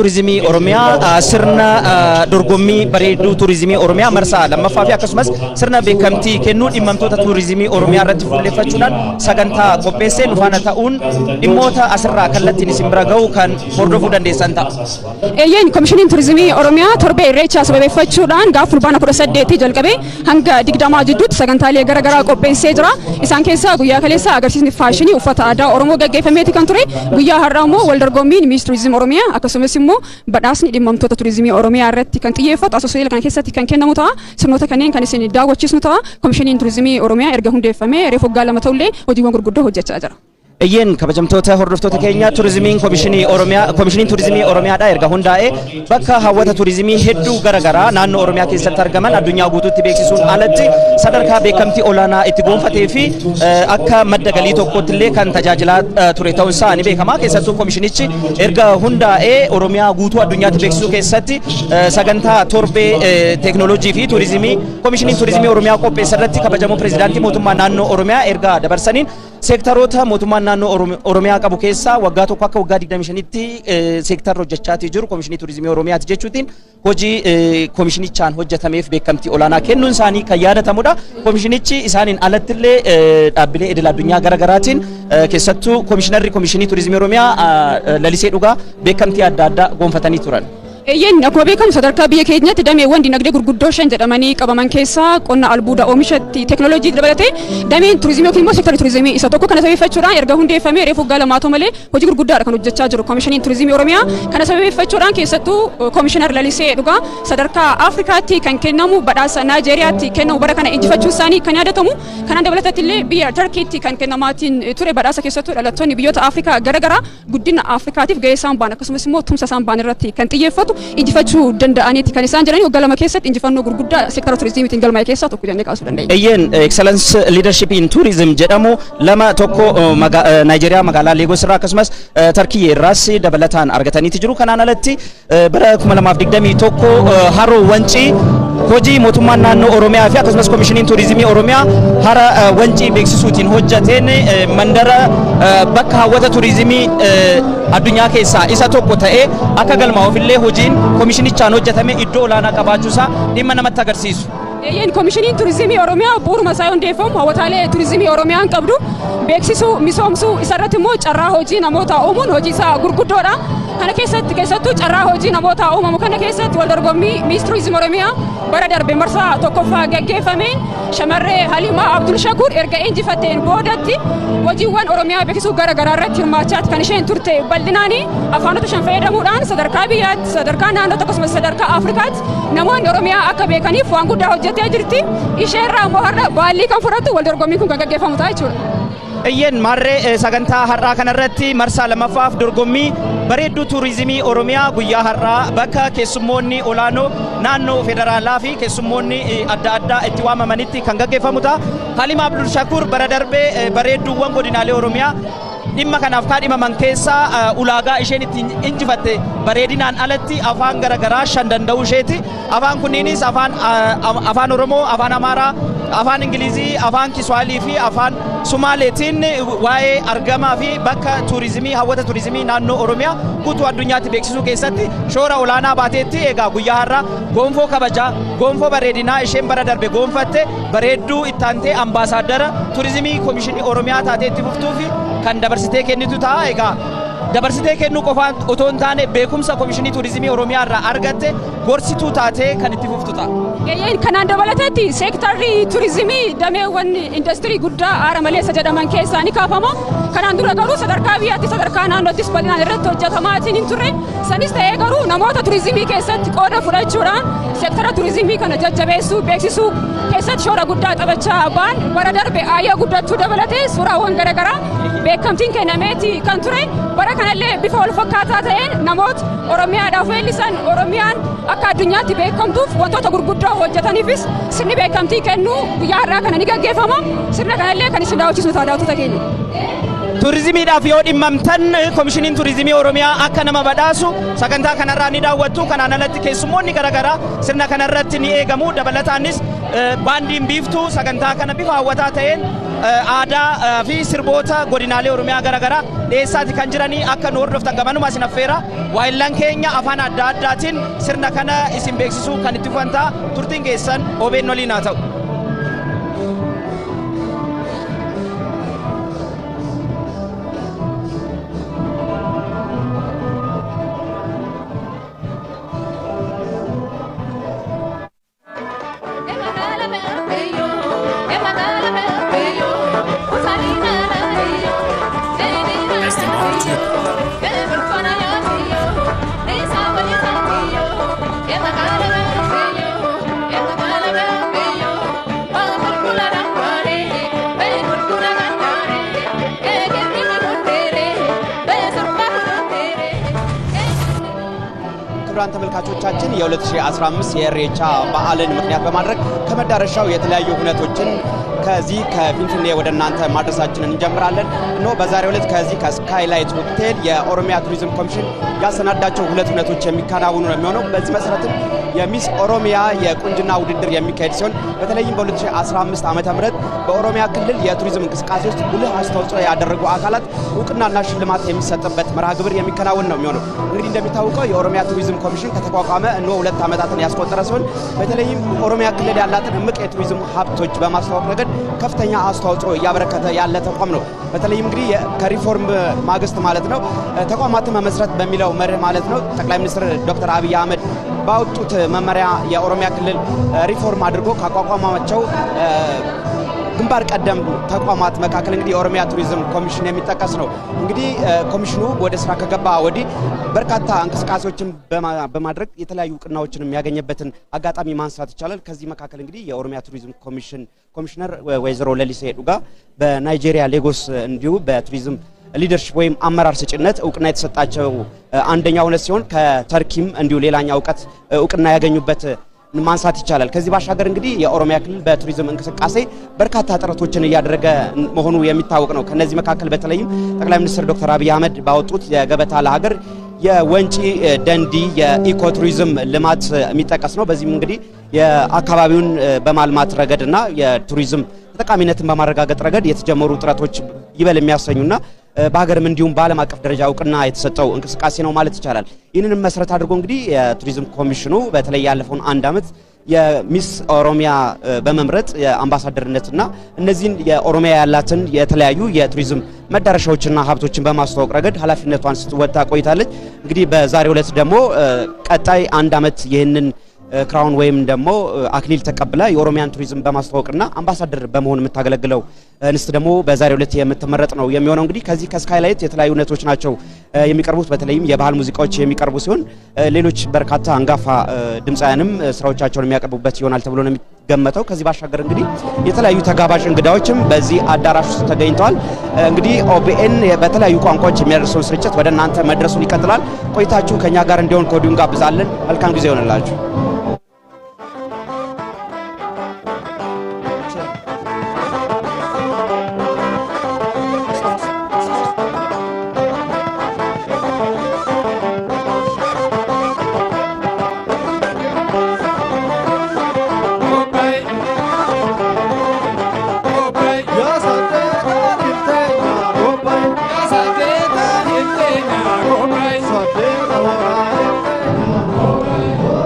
Turizimii Oromiyaa sirna dorgommii bareedduu turizimii Oromiyaa marsaa lammaffaa fi akkasumas sirna beekamtii kennuu dhimmamtoota turizimii Oromiyaa irratti fuulleeffachuudhaan sagantaa qopheessee nufaana ta'uun dhimmoota asirraa kallattiin isin bira ga'u kan hordofuu dandeessan ta'a. Eeyyeen Komishiniin Turizimii Oromiyaa torbee irreechaa sababeeffachuudhaan gaafa fulbaana 18 jalqabee hanga 20 jidduutti sagantaalee garaagaraa qopheessee jira. Isaan keessaa guyyaa kaleessa agarsiisni faashinii uffata aadaa Oromoo gaggeeffameeti kan ture. Guyyaa har'aa immoo wal dorgommiin Ministeera Turizimii Oromiyaa akkasumas badhaasni dhimmamtoota turizimii Oromiyaa irratti kan xiyyeeffatu asooseela kana keessatti kan kennamu ta'a. Sirnoota kanneen kan isin daawwachiisnu ta'a. Komishiniin Turizimii Oromiyaa erga hundeeffamee reefu waggaa lama ta'ullee hojiiwwan gurguddoo hojjechaa jira. Eeyyeen kabajamtoota hordoftoota keenya turizimiin komishiniin turizimii Oromiyaadha erga hundaa'ee bakka hawwata turizimii hedduu garaagaraa naannoo Oromiyaa keessatti argaman addunyaa guutuutti beeksisuun alatti sadarkaa beekamtii olaanaa itti gonfatee fi akka madda galii tokkotti illee kan tajaajilaa ture ta'uun isaa ni beekama. Keessattuu komishinichi erga hundaa'ee Oromiyaa guutuu addunyaatti beeksisuu keessatti sagantaa torbee teeknooloojii fi turizimii komishiniin turizimii Oromiyaa qopheessa irratti kabajamoo pireezidaantii mootummaa naannoo Oromiyaa erga dabarsaniin seektaroota mootummaan naannoo Oromiyaa qabu keessaa waggaa tokko akka waggaa 25tti seektarri hojjechaatii jiru Komishinii Turizimii Oromiyaati jechuutiin hojii komishinichaan hojjetameef beekamtii olaanaa kennuun isaanii kan yaadatamudha. Komishinichi isaaniin alattillee dhaabbilee idil addunyaa garaagaraatiin keessattuu komishinarri Komishinii Turizimii Oromiyaa lalisee dhugaa beekamtii adda addaa gonfatanii turan. Eeyyeen akkuma beekamu sadarkaa biyya keenyatti dameewwan dinagdee gurguddoo 5 jedhamanii qabaman keessaa qonna albuuda oomishatti teeknooloojii dabalatee dameen turizimii yookiin immoo seektarri turizimii isa tokko kana sababeeffachuudhaan erga hundeeffamee reefu waggaa lamaatoo malee hojii gurguddaadha kan hojjechaa jiru Komishiniin Turizimii Oromiyaa. Kana sababeeffachuudhaan keessattuu Komishinar Lalisee Dhugaa sadarkaa Afrikaatti kan kennamu badhaasa Naayijeeriyaatti kennamu bara kana injifachuu isaanii kan yaadatamu. Kanaan dabalatatti illee biyya Tarkiitti kan kennamaatiin ture badhaasa keessattuu dhalattoonni biyyoota Afrikaa garaagaraa guddina Afrikaatiif gahee isaan ba'an akkasumas immoo tumsa isaan ba'an irratti kan xiyyeeffatu injifachuu danda'aniiti kan isaan jedhanii waggaa lama keessatti injifannoo gurguddaa seektara turizimiitiin galmaa'e keessaa tokko jennee kaasuu dandeenya. Eeyyeen Excellence Leadership in Tourism jedhamu lama tokko Naayijeeriyaa magaalaa Leegos irraa akkasumas Tarkii irraas dabalataan argataniiti jiru. Kanaan alatti bara 2021 haroo wancii hojii mootummaan naannoo Oromiyaa fi akkasumas Komishiniin Turizimii Oromiyaa hara wancii beeksisuutiin hojjateen mandara bakka hawwata turizimii addunyaa keessaa isa tokko ta'ee akka galmaa'uufillee hojiin komishinichaan hojjetame iddoo olaanaa qabaachuusaa dhimma namatti agarsiisu. Eeyyeen Komishiniin Turizimii Oromiyaa bu'uuruma isaa hundeeffamu hawwataalee turizimii Oromiyaan qabdu beeksisuu misoomsuu isarratti immoo carraa hojii namoota uumuun hojii isaa gurguddoodha. Kana keessattuu carraa hojii namoota uumamu kana keessatti wal dorgommii Ministeera Turizimii Oromiyaa bara darbe marsaa tokkoffaa gaggeeffameen shamarree Halimaa Abdul Shakur erga injifatteen boodatti hojiiwwan Oromiyaa beeksisuu garaagaraa irratti hirmaachaatti kan isheen turte bal'inaanii afaanota 5 fayyadamuudhaan sadarkaa biyyaatti sadarkaa naannoo akkasumas sadarkaa Afrikaatti namoonni Oromiyaa akka beekaniif waan guddaa hojjettee jirti. Isheerraa immoo har'a baallii kan fudhattu wal dorgommiin kun kan gaggeeffamu ta'a jechuudha. Eeyyeen marree sagantaa har'aa kanarratti marsaa lammaffaaf dorgommii bareedduu turizimii Oromiyaa guyyaa har'aa bakka keessummoonni olaanoo naannoo federaalaa fi keessummoonni adda addaa itti waamamanitti kan gaggeeffamu ta'a. Halimaa Abdul Shakur bara darbee bareedduuwwan godinaalee Oromiyaa dhimma kanaaf kaadhimaman keessaa ulaagaa isheen ittiin injifatte bareedinaan alatti afaan garaagaraa 5 danda'uu isheeti. Afaan kunniinis afaan Oromoo, afaan Amaaraa, afaan Ingilizii, afaan Kiswaalii fi afaan Sumaaleetiin waa'ee argamaa fi bakka turizimii hawwata turizimii naannoo Oromiyaa guutuu addunyaatti beeksisuu keessatti shoora olaanaa baateetti. Egaa guyyaa har'aa gonfoo kabajaa gonfoo bareedinaa isheen bara darbe gonfatte bareedduu ittaantee ambaasaaddara turizimii Komishinii Oromiyaa taateetti fuftuufi kan dabarsitee kennitu ta'a. Egaa dabarsitee kennuu qofaan otoo hin taane beekumsa Komishinii Turizimii Oromiyaa irraa argatte gorsituu taatee kan itti fuftu ta'a. Eeyyeen kanaan dabalatatti seektarri turizimii dameewwan industirii guddaa aara maleessa jedhaman keessaa ni kaafama. Kanaan dura garuu sadarkaa biyyaatti sadarkaa naannoottis bal'inaan irratti hojjetamaatiin hin turre. Sanis ta'ee garuu namoota turizimii keessatti qooda fudhachuudhaan seektara turizimii kana jajjabeessuu beeksisuu keessatti shoora guddaa taphachaa ba'an bara darbe ayyaa guddachuu dabalatee suuraawwan garaagaraa beekamtiin kennameeti kan ture. Bara kanallee bifa wal fakkaataa ta'een namoota Oromiyaadhaaf weellisan Oromiyaan akka addunyaatti beekamtuuf wantoota gurguddoo hojjetaniifis sirni beekamtii kennuu guyyaa har'aa kana ni gaggeeffama. Sirna kanallee kan isin daawwachiisnu ta'a daawwattoota keenya. Turizimiidhaaf yoo dhimmamtan Komishiniin Turizimii Oromiyaa akka nama badhaasu sagantaa kanarraa ni daawwattu. Kanaan alatti keessummoonni garaagaraa sirna kanarratti ni eegamu. Dabalataanis baandiin biiftuu sagantaa kana bifa hawwataa ta'een aadaa fi sirboota godinaalee Oromiyaa garagaraa dhiyeessaati kan jiranii akka nu hordoftan gamanuma isin affeera waayillan keenya afaan adda addaatiin sirna kana isin beeksisuu kan itti fufantaa turtiin keessan OBN waliin haa ta'u. ክቡራን ተመልካቾቻችን የ2015 የኢሬቻ በዓልን ምክንያት በማድረግ ከመዳረሻው የተለያዩ ሁነቶችን ከዚህ ከፊንፊኔ ወደ እናንተ ማድረሳችንን እንጀምራለን። ነው በዛሬው ዕለት ከዚህ ከስካይላይት ሆቴል የኦሮሚያ ቱሪዝም ኮሚሽን ያሰናዳቸው ሁለት ሁነቶች የሚከናወኑ ነው የሚሆነው። በዚህ መሰረትም የሚስ ኦሮሚያ የቁንጅና ውድድር የሚካሄድ ሲሆን በተለይም በ2015 ዓመተ ምህረት በኦሮሚያ ክልል የቱሪዝም እንቅስቃሴ ውስጥ ጉልህ አስተዋጽኦ ያደረጉ አካላት እውቅናና ሽልማት የሚሰጥበት መርሃ ግብር የሚከናወን ነው የሚሆነው። እንግዲህ እንደሚታወቀው የኦሮሚያ ቱሪዝም ኮሚሽን ከተቋቋመ እነሆ 2 ዓመታትን ያስቆጠረ ሲሆን በተለይም ኦሮሚያ ክልል ያላትን እምቅ የቱሪዝም ሀብቶች በማስተዋወቅ ረገድ ከፍተኛ አስተዋጽኦ ያበረከተ ያለ ተቋም ነው። በተለይም እንግዲህ ከሪፎርም ማግስት ማለት ነው ተቋማትን መመስረት በሚለው መርህ ማለት ነው ጠቅላይ ሚኒስትር ዶክተር አብይ አህመድ ባወጡት መመሪያ የኦሮሚያ ክልል ሪፎርም አድርጎ ካቋቋማቸው ግንባር ቀደም ተቋማት መካከል እንግዲህ የኦሮሚያ ቱሪዝም ኮሚሽን የሚጠቀስ ነው። እንግዲህ ኮሚሽኑ ወደ ስራ ከገባ ወዲህ በርካታ እንቅስቃሴዎችን በማድረግ የተለያዩ እውቅናዎችን የሚያገኝበትን አጋጣሚ ማንሳት ይቻላል። ከዚህ መካከል እንግዲህ የኦሮሚያ ቱሪዝም ኮሚሽነር ወይዘሮ ለሊሴ ዱጋ በናይጄሪያ ሌጎስ እንዲሁ በቱሪዝም ሊደርሺፕ ወይም አመራር ሰጪነት እውቅና የተሰጣቸው አንደኛው ነው ሲሆን ከተርኪም እንዲሁ ሌላኛው እውቅና ያገኙበት ማንሳት ይቻላል። ከዚህ ባሻገር እንግዲህ የኦሮሚያ ክልል በቱሪዝም እንቅስቃሴ በርካታ ጥረቶችን እያደረገ መሆኑ የሚታወቅ ነው። ከነዚህ መካከል በተለይም ጠቅላይ ሚኒስትር ዶክተር አብይ አህመድ ባወጡት የገበታ ለሀገር የወንጪ ደንዲ የኢኮ ቱሪዝም ልማት የሚጠቀስ ነው። በዚህም እንግዲህ የአካባቢውን በማልማት ረገድና የቱሪዝም ተጠቃሚነትን በማረጋገጥ ረገድ የተጀመሩ ጥረቶች ይበል የሚያሰኙና በሀገርም እንዲሁም በዓለም አቀፍ ደረጃ እውቅና የተሰጠው እንቅስቃሴ ነው ማለት ይቻላል። ይህንንም መሰረት አድርጎ እንግዲህ የቱሪዝም ኮሚሽኑ በተለይ ያለፈውን 1 ዓመት የሚስ ኦሮሚያ በመምረጥ የአምባሳደርነትና እነዚህን የኦሮሚያ ያላትን የተለያዩ የቱሪዝም መዳረሻዎችና ሀብቶችን በማስተዋወቅ ረገድ ኃላፊነቷን ስትወጣ ቆይታለች። እንግዲህ በዛሬው ዕለት ደግሞ ቀጣይ 1 ዓመት ይህንን ክራውን ወይም ደግሞ አክሊል ተቀብላ የኦሮሚያን ቱሪዝም በማስተዋወቅና አምባሳደር በመሆን የምታገለግለው እንስት ደግሞ በዛሬው ዕለት የምትመረጥ ነው የሚሆነው። እንግዲህ ከዚህ ከስካይላይት የተለያዩ ነቶች ናቸው የሚቀርቡት። በተለይም የባህል ሙዚቃዎች የሚቀርቡ ሲሆን ሌሎች በርካታ አንጋፋ ድምፃውያንም ስራዎቻቸውን የሚያቀርቡበት ይሆናል ተብሎ ነው የሚገመተው። ከዚህ ባሻገር እንግዲህ የተለያዩ ተጋባዥ እንግዳዎችም በዚህ አዳራሽ ውስጥ ተገኝተዋል። እንግዲህ OBN በተለያዩ ቋንቋዎች የሚያደርሰውን ስርጭት ወደ እናንተ መድረሱን ይቀጥላል። ቆይታችሁ ከኛ ጋር እንዲሆን ከወዲሁ እንጋብዛለን። መልካም ጊዜ ይሆንላችሁ።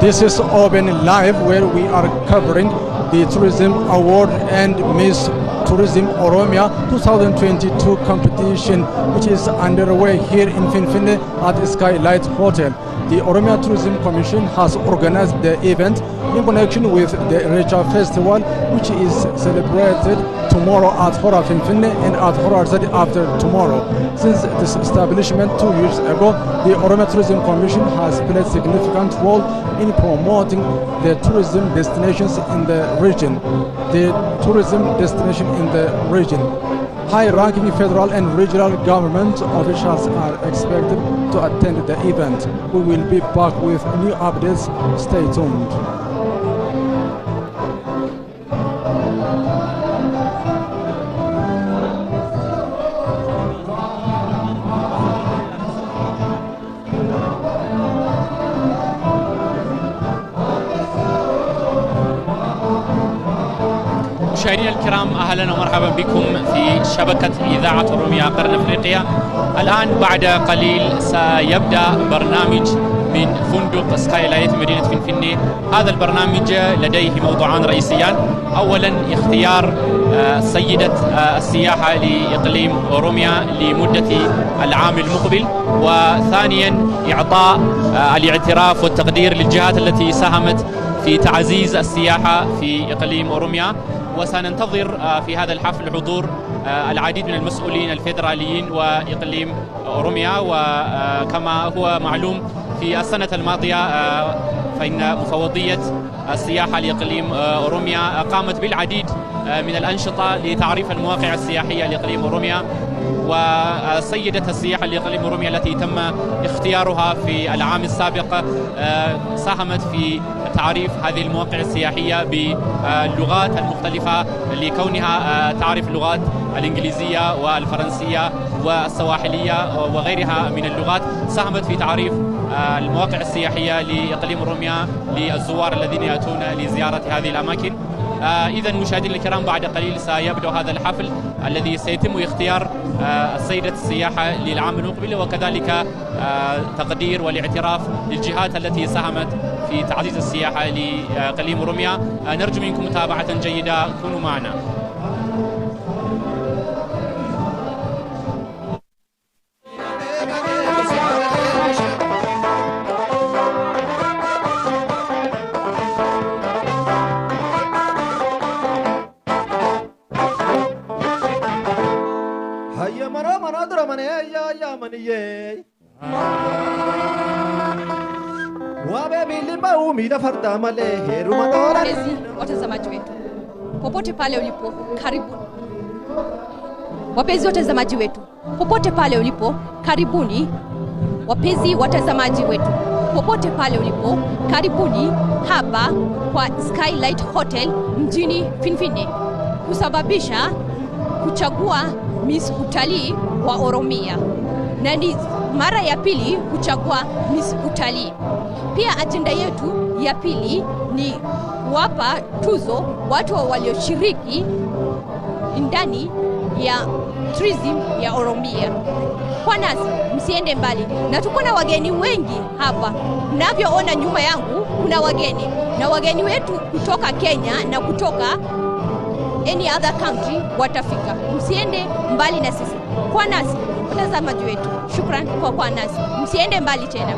This is OBN Live, where we are covering the Tourism Award and Miss Tourism Oromia 2022 competition, which is underway here in Finfinne at Skylight Hotel. The Oromia Tourism Commission has organized the event in connection with the Irrecha Festival, which is celebrated tomorrow at Hora Finfinne and at Hora Arsadi after tomorrow. Since this establishment 2 years ago, the Oromia Tourism Commission has played a significant role in promoting the tourism destinations in the region. High-ranking federal and regional government officials are expected to attend the event. We will be back with new updates. Stay tuned. مشاهدينا الكرام أهلا ومرحبا بكم في شبكة إذاعة أوروميا قرن أفريقيا. الآن بعد قليل سيبدأ برنامج من فندق سكاي لايت مدينة فنفنة. هذا البرنامج لديه موضوعان رئيسيان، أولا اختيار سيدة السياحة لإقليم أوروميا لمدة العام المقبل، وثانيا إعطاء الاعتراف والتقدير للجهات التي ساهمت في تعزيز السياحة في إقليم أوروميا. وسننتظر في هذا الحفل حضور العديد من المسؤولين الفيدراليين وإقليم أوروميا. وكما هو معلوم في السنة الماضية فإن مفوضية السياحة لإقليم أوروميا قامت بالعديد من الأنشطة لتعريف المواقع السياحية لإقليم أوروميا، وسيدة السياحة لإقليم أوروميا التي تم اختيارها في العام السابق ساهمت في تعريف هذه المواقع السياحية باللغات المختلفة لكونها تعرف اللغات الإنجليزية والفرنسية والسواحلية وغيرها من اللغات. ساهمت في تعريف المواقع السياحية لإقليم أوروميا للزوار الذين يأتون لزيارة هذه الأماكن. إذن مشاهدينا الكرام بعد قليل سيبدأ هذا الحفل الذي سيتم اختيار سيدة السياحة للعام المقبل، وكذلك تقدير والاعتراف للجهات التي ساهمت في تعزيز السياحة لإقليم أوروميا. نرجو منكم متابعة جيدة، كونوا معنا. Wapenzi watazamaji wetu popote pale ulipo, karibuni. Wapenzi watazamaji wetu popote pale ulipo, karibuni. Wapenzi watazamaji wetu popote pale ulipo, karibuni hapa kwa Skylight Hotel mjini Finfinne kusababisha kuchagua Miss Utalii wa Oromia, na ni mara ya pili kuchagua Miss Utalii. Pia ajenda yetu ya pili ni kuwapa tuzo watu walioshiriki ndani ya tourism ya Oromia. Kwa nasi msiende mbali, na tuko na wageni wengi hapa. Mnavyoona nyuma yangu kuna wageni, na wageni wetu kutoka Kenya na kutoka any other country watafika. Msiende mbali na sisi. Kwa nasi watazamaji wetu, shukran kwa nasi. Msiende mbali tena.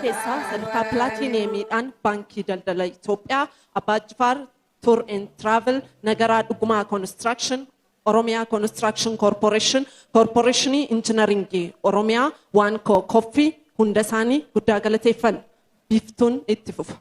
Keessa sadarkaa Plaatineemiidhaan Baankii Daldala Itoophiyaa, Abbaa Jifaar Tour and Travel, Nagaraa Dhugumaa Construction, Oromiyaa Construction Corporation, Corporationii Injiinaringii Oromiyaa waan koffii hunda isaanii guddaa galateeffan. ቢፍቱን itti fufa.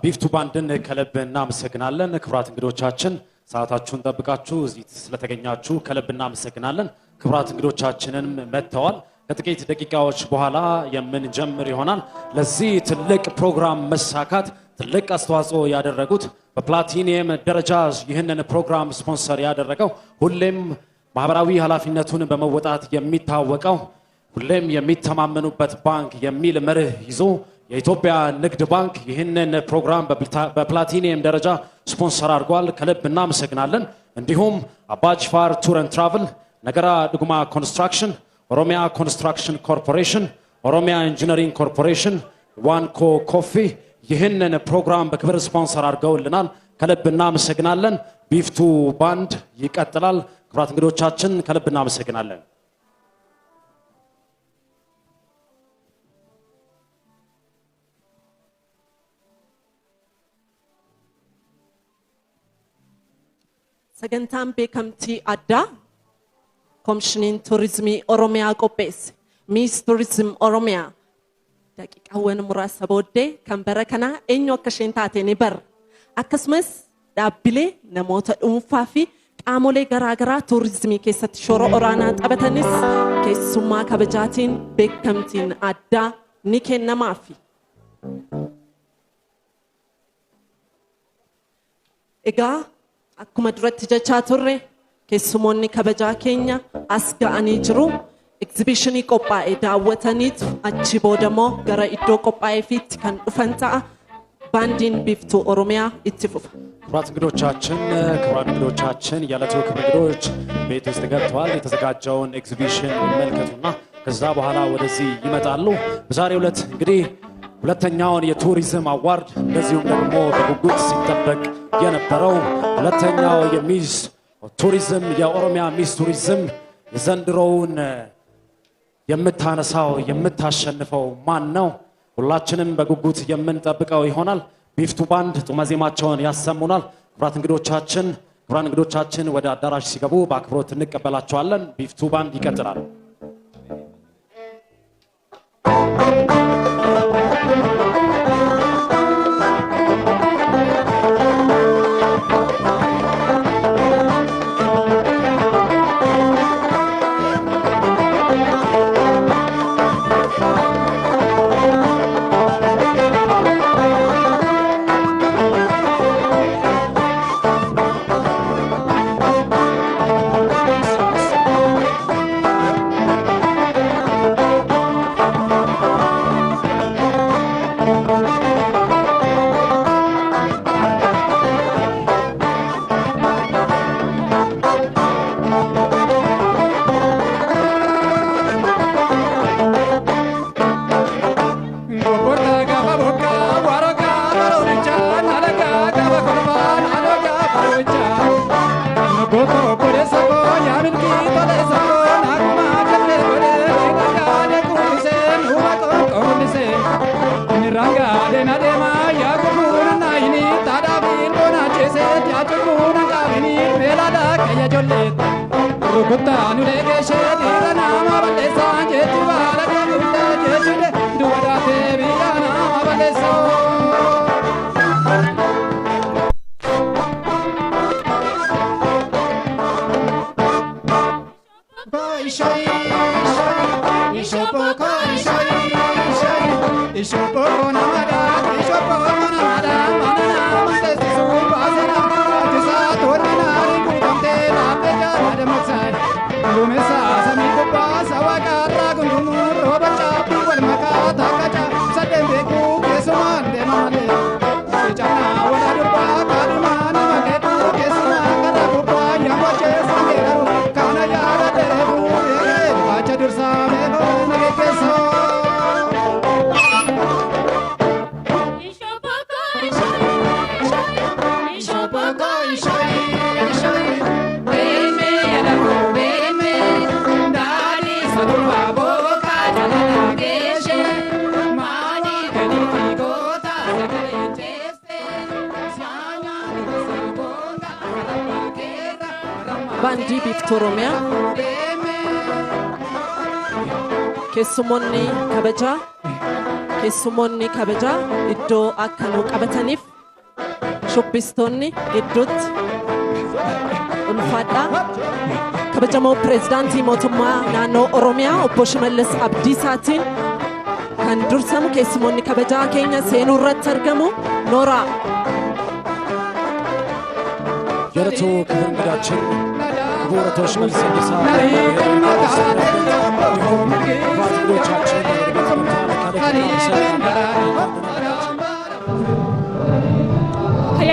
ቢፍቱ ባንድን ከልብ እናመሰግናለን። ክቡራት እንግዶቻችን ሰዓታችሁን ጠብቃችሁ እዚህ ስለተገኛችሁ ከልብ እናመሰግናለን። ክቡራት እንግዶቻችንን መጥተዋል። ከጥቂት ደቂቃዎች በኋላ የምንጀምር ይሆናል። ለዚህ ትልቅ ፕሮግራም መሳካት ትልቅ አስተዋጽኦ ያደረጉት በፕላቲኒየም ደረጃ ይህንን ፕሮግራም ስፖንሰር ያደረገው ሁሌም ማህበራዊ ኃላፊነቱን በመወጣት የሚታወቀው ሁሌም የሚተማመኑበት ባንክ የሚል መርህ ይዞ የኢትዮጵያ ንግድ ባንክ ይህንን ፕሮግራም በፕላቲኒየም ደረጃ ስፖንሰር አድርጓል። ከልብ እናመሰግናለን። እንዲሁም አባጅፋር ቱር ኤንድ ትራቭል፣ ነገራ ድጉማ ኮንስትራክሽን፣ ኦሮሚያ ኮንስትራክሽን ኮርፖሬሽን፣ ኦሮሚያ ኢንጂነሪንግ ኮርፖሬሽን፣ ዋንኮ ኮፊ ይህንን ፕሮግራም በክብር ስፖንሰር አድርገውልናል። ከልብ እናመሰግናለን። ቢፍቱ ባንድ ይቀጥላል። ክቡራት እንግዶቻችን ከልብ እናመሰግናለን። sagantaan beekamtii addaa koomishiniin tuurizimii oromiyaa qopheesse miis tuurizim oromiyaa daqiiqaawwan muraasa booddee kan bara kanaa eenyu akka isheen taate ni barra akkasumas dhaabbilee namoota dhuunfaa fi qaamolee garaagaraa tuurizimii keessatti shoora olaanaa taphatanis keessummaa kabajaatiin beekamtiin addaa ni kennamaafi. Egaa akkuma duratti jechaa turre keessumoonni kabajaa keenya as ga'anii jiru. Exhibitionii qophaa'e daawwataniitu achi boodamoo gara iddoo qophaa'eefiitti kan dhufan ta'a. ባንዲን ቢፍቱ ኦሮሚያ ይትፉፍ ክቡራት እንግዶቻችን የዕለቱ እንግዶች ቤት ውስጥ ገብተዋል። የተዘጋጀውን ኤግዚቢሽን ይመልከቱና ከዛ በኋላ ወደዚህ ይመጣሉ። በዛሬው ዕለት እንግዲህ ሁለተኛውን የቱሪዝም አዋርድ እንደዚሁም ደግሞ በጉጉት ሲጠበቅ የነበረው ሁለተኛው የሚስ ቱሪዝም የኦሮሚያ ሚስ ቱሪዝም የዘንድሮውን የምታነሳው የምታሸንፈው ማን ነው? ሁላችንም በጉጉት የምንጠብቀው ይሆናል። ቢፍቱ ባንድ ጡመ ዜማቸውን ያሰሙናል። ክቡራት እንግዶቻችን ወደ አዳራሽ ሲገቡ በአክብሮት እንቀበላቸዋለን። ቢፍቱ ባንድ ይቀጥላል። ባንዲ ቢፍቱ ኦሮሚያ keessummoonni kabajaa iddoo akkanuu qabataniif shubbistoonni gidduutti ulfaadhaa kabajamoo pireezidaantii mootummaa naannoo Oromiyaa obbo Shimallis Abdiisaatiin kan dursamu keessummoonni kabajaa keenya seenuu irratti argamu Nooraa የዕለቱ ክብር እንግዳችን ክቡር አቶ ሽመልስ አብዲሳ ባለቤቶቻችን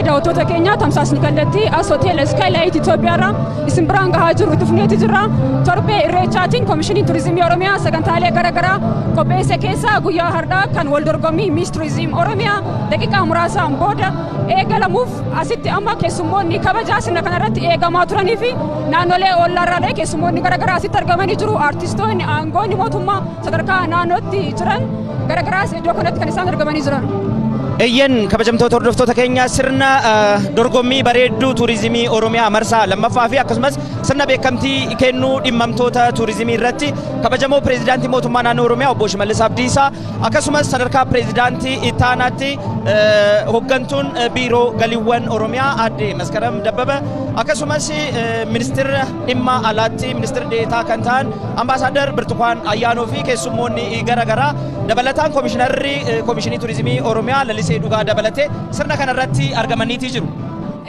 daawwattoota keenya tamsaasni kallattii as hoteela Skylight Itoophiyaarraa isin biraan gahaa jirru tufneeti jirra torbee irreechaatiin koomishiniin turizimii Oromiyaa sagantaalee garaagaraa qopheesse keessaa guyyaa har'aa kan wal dorgommii Miss Tourism Oromiyaa daqiiqaa muraasaan booda eegalamuuf asitti amma keessummoonni kabajaa sirna kanarratti eegamaa turanii fi naannolee ollaarraa keessummoonni garaagaraa asitti argamanii jiru artistoonni aangoonni mootummaa sadarkaa naannootti jiran garaagaraas iddoo kanatti kan isaan argamanii jiran. Eyyen kabajamtoota hordoftoota keenya sirna dorgommii bareedduu turizimii Oromiyaa marsaa lammaffaa fi akkasumas sirna beekamtii kennuu dhimmamtoota turizimii irratti kabajamoo pireezidaantii mootummaa naannoo Oromiyaa obbo Shimallis Abdiisaa akkasumas sadarkaa pireezidaantii ittaanaatti hoggantuun biiroo galiiwwan Oromiyaa aadde Maskaram Dabbaba akkasumas ministeera dhimma alaatti ministeera deetaa kan ta'an ambaasaadar Birtukaan Ayyaanoo fi keessummoonni garaagaraa dabalataan koomishinii turizimii Oromiyaa lalisee dhugaa dabalatee sirna kanarratti argamaniitii jiru.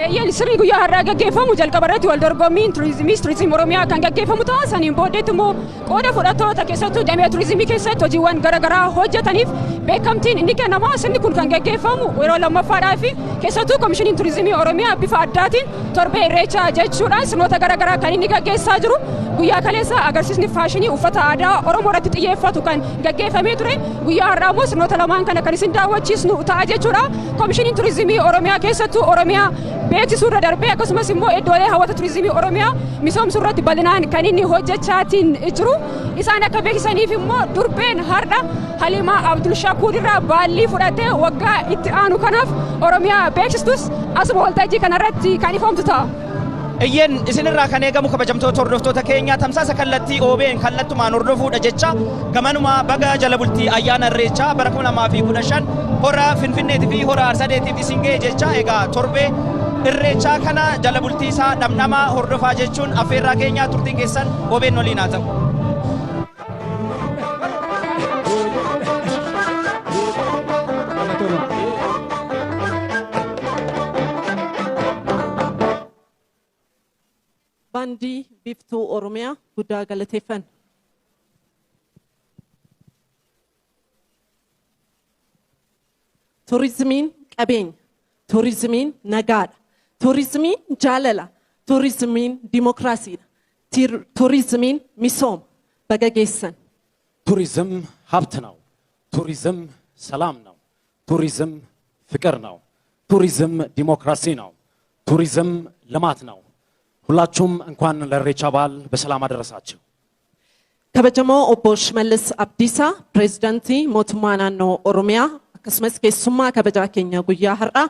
Eyyan sirni guyyaa har'aa gaggeeffamu jalqaba irratti wal dorgommiin turizimii Oromiyaa kan gaggeeffamu ta'a saniin booddeetti immoo qooda fudhattoota keessattuu damee turizimii keessatti hojiiwwan garaagaraa hojjetaniif beekamtiin inni kennama sirni kun kan gaggeeffamu yeroo lammaffaadhaa fi keessattuu koomishiniin turizimii Oromiyaa bifa addaatiin torbee irreechaa jechuudhaan sirnoota garaagaraa kan inni gaggeessaa jiru guyyaa kaleessa agarsiisni faashinii uffata aadaa Oromoo irratti xiyyeeffatu kan gaggeeffamee ture guyyaa har'aa immoo sirnoota lamaan kana kan isin daawwachiisnu ta'a jechuudha koomishiniin turizimii Oromiyaa keessattuu Oromiyaa beeksisuu irra darbee akkasumas immoo iddoolee hawwata turizimii Oromiyaa misoomsuu irratti bal'inaan kan inni hojjechaatiin jiru isaan akka beeksisaniif immoo durbeen har'a Halimaa Abdul Shakuur irraa baallii fudhatee waggaa itti aanu kanaaf Oromiyaa beeksistus asuma waltajjii kanarratti kan ifoomtu ta'a. Eyyen isinirraa kan eegamu kabajamtoota hordoftoota keenya tamsaasa kallattii OBN kallattumaan hordofuudha jecha gamanuma baga jala bultii ayyaana irreechaa bara 2015 hora Finfinneetii fi hora Arsadeetiif isin ga'e jecha egaa torbee irreechaa kana jala bultii isaa dhamdhamaa hordofaa jechuun affeerraa keenyaa turtiin keessan OBN waliin haa ta'u. Bandii Biftuu Oromiyaa guddaa galateeffan. Turizimiin qabeenya, turizimiin nagaadha, turizimiin jaalala, turizimiin dimokiraasiidha, turizimiin misooma baga geessan. ቱሪዝም ሀብት ነው። ቱሪዝም ሰላም ነው። ቱሪዝም ፍቅር ነው። ቱሪዝም ዲሞክራሲ ነው። ቱሪዝም ልማት ነው። ሁላችሁም እንኳን ለኢሬቻ በዓል በሰላም አደረሳችሁ። kabajamoo obbo Shimallis Abdiisaa pireezidaantii mootummaa naannoo Oromiyaa akkasumas keessummaa kabajaa keenya guyyaa har'aa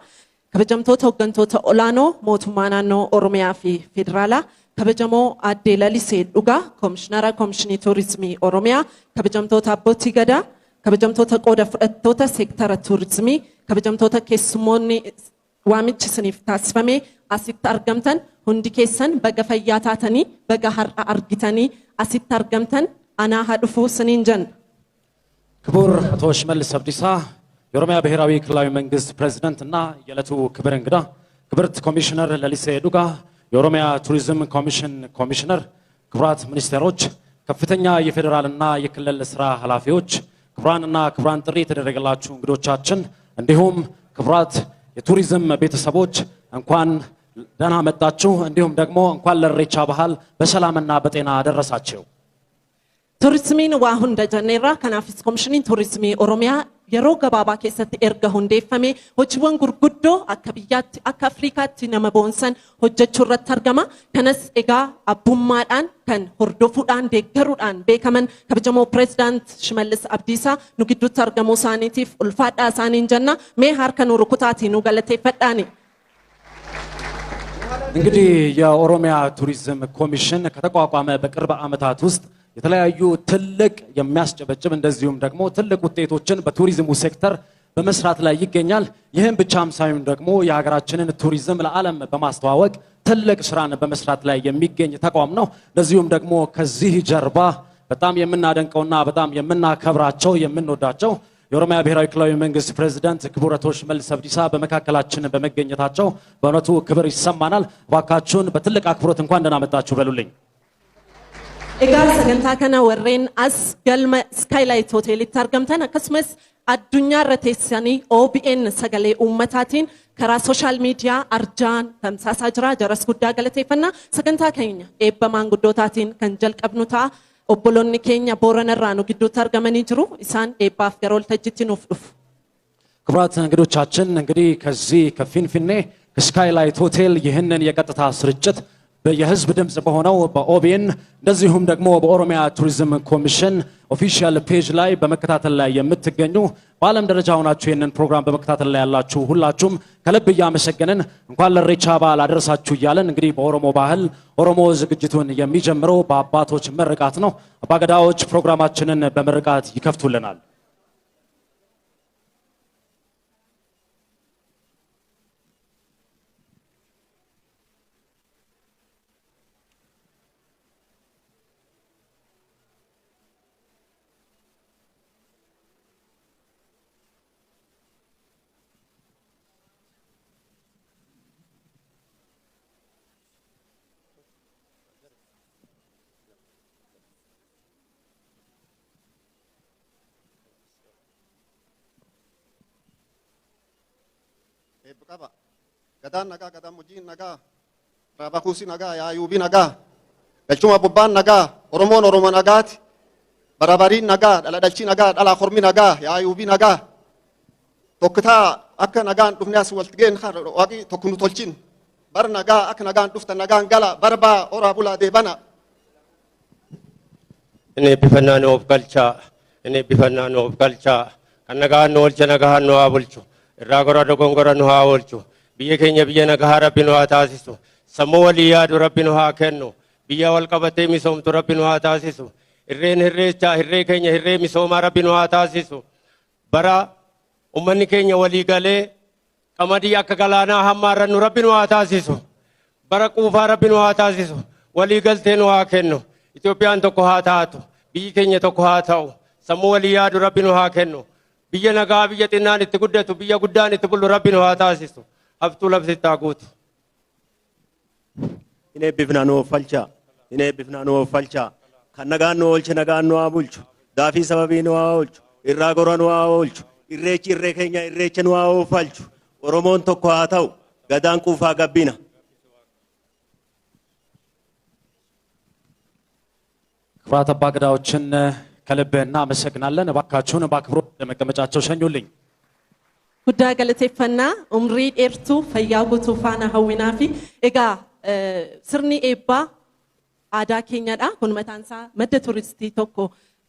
kabajamtoota hooggantoota olaanoo mootummaa naannoo Oromiyaa fi federaalaa kabajamoo aadde Lalisee Dhugaa koomishinara koomishinii turizimii Oromiyaa kabajamtoota abbootii gadaa kabajamtoota qooda fudhattoota seektara turizimii kabajamtoota keessummoonni waamichi isiniif taasifame asitti argamtan hundi keessan baga fayyaa taatanii baga har'a argitanii asitti argamtan anaa haa dhufuu siniin jenna. ክቡር አቶ ሽመልስ አብዲሳ የኦሮሚያ ብሔራዊ ክልላዊ መንግስት ፕሬዝዳንት እና የዕለቱ ክብር እንግዳ ክብርት ኮሚሽነር ለሊሴ ዱጋ የኦሮሚያ ቱሪዝም ኮሚሽን ኮሚሽነር ክቡራት ሚኒስቴሮች ከፍተኛ የፌዴራልና የክልል ስራ ኃላፊዎች ክቡራንና ክቡራን ጥሪ የተደረገላችሁ እንግዶቻችን እንዲሁም ክቡራት የቱሪዝም ቤተሰቦች እንኳን ደህና መጣችሁ እንዲሁም ደግሞ እንኳን ለኢሬቻ በዓል በሰላምና በጤና አደረሳችሁ። Turizimiin waa hunda jenneerra kanaafis koomishiniin turizimii Oromiyaa yeroo gabaabaa keessatti erga hundeeffame hojiiwwan gurguddoo akka biyyaatti akka Afrikaatti nama boonsan hojjechuu irratti argama. Kanas egaa abbummaadhaan kan hordofuudhaan deeggaruudhaan beekaman kabajamoo pireezidaant Shimallis Abdiisaa nu gidduutti argamuu isaaniitiif ulfaadhaa isaaniin jenna. Mee harka nu rukutaatii nu galateeffadhaani. እንግዲህ የኦሮሚያ ቱሪዝም ኮሚሽን ከተቋቋመ በቅርብ ዓመታት ውስጥ የተለያዩ ትልቅ የሚያስጨበጭብ እንደዚሁም ደግሞ ትልቅ ውጤቶችን በቱሪዝሙ ሴክተር በመስራት ላይ ይገኛል። ይህም ብቻም ሳይሆን ደግሞ የሀገራችንን ቱሪዝም ለዓለም በማስተዋወቅ ትልቅ ስራን በመስራት ላይ የሚገኝ ተቋም ነው። ለዚሁም ደግሞ ከዚህ ጀርባ በጣም የምናደንቀውና በጣም የምናከብራቸው የምንወዳቸው የኦሮሚያ ብሔራዊ ክልላዊ መንግስት ፕሬዝዳንት ክቡር አቶ ሽመልስ አብዲሳ በመካከላችን በመገኘታቸው በእውነቱ ክብር ይሰማናል። እባካችሁን በትልቅ አክብሮት እንኳን ደህና መጣችሁ በሉልኝ። Egaa sagantaa kana warreen as galma Skylight Hoteelitti argamtan akkasumas addunyaa irra teessanii OBN sagalee uummataatiin karaa sooshaal miidiyaa arjaan tamsaasaa jira. Jaras guddaa galateeffannaa sagantaa keenya eebba maanguddootaatiin kan jalqabnu ta'a. Obboloonni keenya Booranarraa nu gidduutti argamanii jiru. Isaan eebbaaf gara waltajjiitti nuuf dhufu. ክቡራት እንግዶቻችን እንግዲህ ከዚህ ከፊንፊኔ ስካይላይት ሆቴል ይህንን የቀጥታ ስርጭት የህዝብ ድምጽ በሆነው በኦቢኤን እንደዚሁም ደግሞ በኦሮሚያ ቱሪዝም ኮሚሽን ኦፊሻል ፔጅ ላይ በመከታተል ላይ የምትገኙ በዓለም ደረጃ ሆናችሁ ይህንን ፕሮግራም በመከታተል ላይ ያላችሁ ሁላችሁም ከልብ እያመሰገንን እንኳን ለኢሬቻ በዓል አደረሳችሁ እያለን እንግዲህ በኦሮሞ ባህል ኦሮሞ ዝግጅቱን የሚጀምረው በአባቶች ምርቃት ነው። አባገዳዎች ፕሮግራማችንን በምርቃት ይከፍቱልናል። Qaba gadaan nagaa gadaan mujiin nagaa raabakuusi nagaa yaayuubii nagaa galchuma bobbaan nagaa oromoon oromo nagaati barabariin nagaa dhaladhalchi nagaa dhalaa kormi nagaa yaayuubii nagaa tokkitaa akka nagaan dhufne as walti geen waaqii tokko nu tolchin bar nagaa akka nagaan dhufta nagaan gala barbaa oraa bulaa deebana. Inni bifannaa nuuf galchaa inni bifannaa nuuf galchaa kan nagaan nu oolcha nagaan nu haa bulchu. Irraa gora dogongora nu haa oolchu. Biyya keenya biyya nagaa Rabbi nu haa taasisu. Sammuu walii yaadu Rabbi nu haa kennu. Biyya wal qabatee misoomtu Rabbi nu haa taasisu. Irreen hirreechaa hirree keenya hirree misoomaa Rabbi nu haa taasisu. Bara ummanni keenya walii galee qamadii akka galaanaa hammaarrannu Rabbi nu haa taasisu. Bara quufaa Rabbi nu haa taasisu. Walii galtee nu haa kennu. Itoophiyaan tokko haa taatu. Biyyi keenya tokko haa ta'u. Sammuu walii yaadu Rabbi nu haa kennu. Biyya nagaa biyya xinnaan itti guddatu biyya guddaan itti bulu Rabbi nu haa taasisu. Haftuu labsitti haa guutu. Inni bifna nu falchaa. Inni bifna nu falchaa. Kan nagaan nu oolche nagaan nu haa bulchu. Gaafii sababii nu haa oolchu. Irraa gora nu haa oolchu. Irreechi irree keenya irreecha nu haa oolfalchu. Oromoon tokko haa ta'u. Gadaan quufaa gabbina. ክቡራት አባገዳዎችን ከልብ እናመሰግናለን። እባካችሁን በአክብሮት ለመቀመጫቸው ሸኙልኝ። Guddaa galateeffannaa umrii dheertuu fayyaa guutuu faana hawwinaa fi egaa sirni eebbaa aadaa keenyadha. Kun mataan isaa madda turistii tokko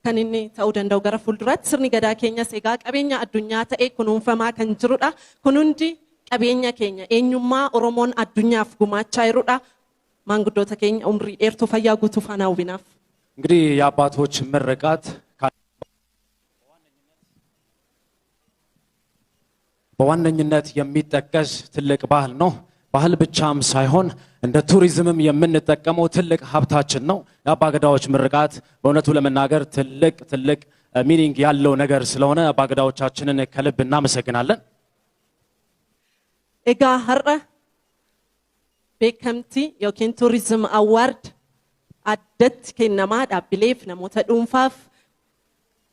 kan inni ta'uu danda'u gara fuulduraatti sirni gadaa keenyas egaa qabeenya addunyaa ta'ee kunuunfamaa kan jirudha. Kun hundi qabeenya keenya eenyummaa Oromoon addunyaaf gumaachaa jirudha. Maanguddoota keenya umrii dheertuu fayyaa guutuu faana hawwinaaf. እንግዲህ የአባቶች ምርቃት በዋነኝነት የሚጠቀስ ትልቅ ባህል ነው። ባህል ብቻም ሳይሆን እንደ ቱሪዝምም የምንጠቀመው ትልቅ ሀብታችን ነው። የአባገዳዎች ምርቃት በእውነቱ ለመናገር ትልቅ ሚኒንግ ያለው ነገር ስለሆነ አባገዳዎቻችንን ከልብ እናመሰግናለን። ኤጋ ሀረ ቤከምቲ ዮኪን ቱሪዝም አዋርድ አደት ከነማ ዳብሌፍ ነሞተ ዱንፋፍ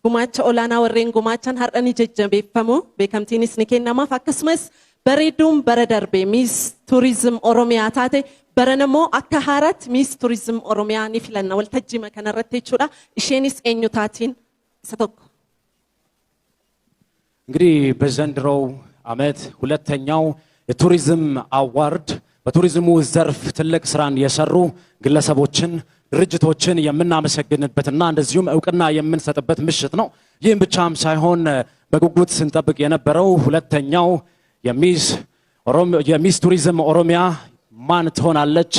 ጉማቻ ኦላና ወሬን ጉማቻን ሀርአኒ ጀጀቤፈሙ ቤከምቲኒስ ንከነማፍ አከስመስ በሬዱም በረደርቤ ሚስ ቱሪዝም ኦሮሚያ ታቴ በረነሞ አካሃራት ሚስ ቱሪዝም ኦሮሚያ ንፍለና ወልተጅመ ከነረቴቹዳ እሺኒስ ኤኙታቲን ሰተኩ እንግዲህ በዘንድሮው አመት ሁለተኛው የቱሪዝም አዋርድ በቱሪዝሙ ዘርፍ ትልቅ ስራን የሰሩ ግለሰቦችን ድርጅቶችን የምናመሰግንበትና እንደዚሁም ዕውቅና የምንሰጥበት ምሽት ነው። ይህም ብቻም ሳይሆን በጉጉት ስንጠብቅ የነበረው ሁለተኛው የሚስ ቱሪዝም ኦሮሚያ ማን ትሆናለች?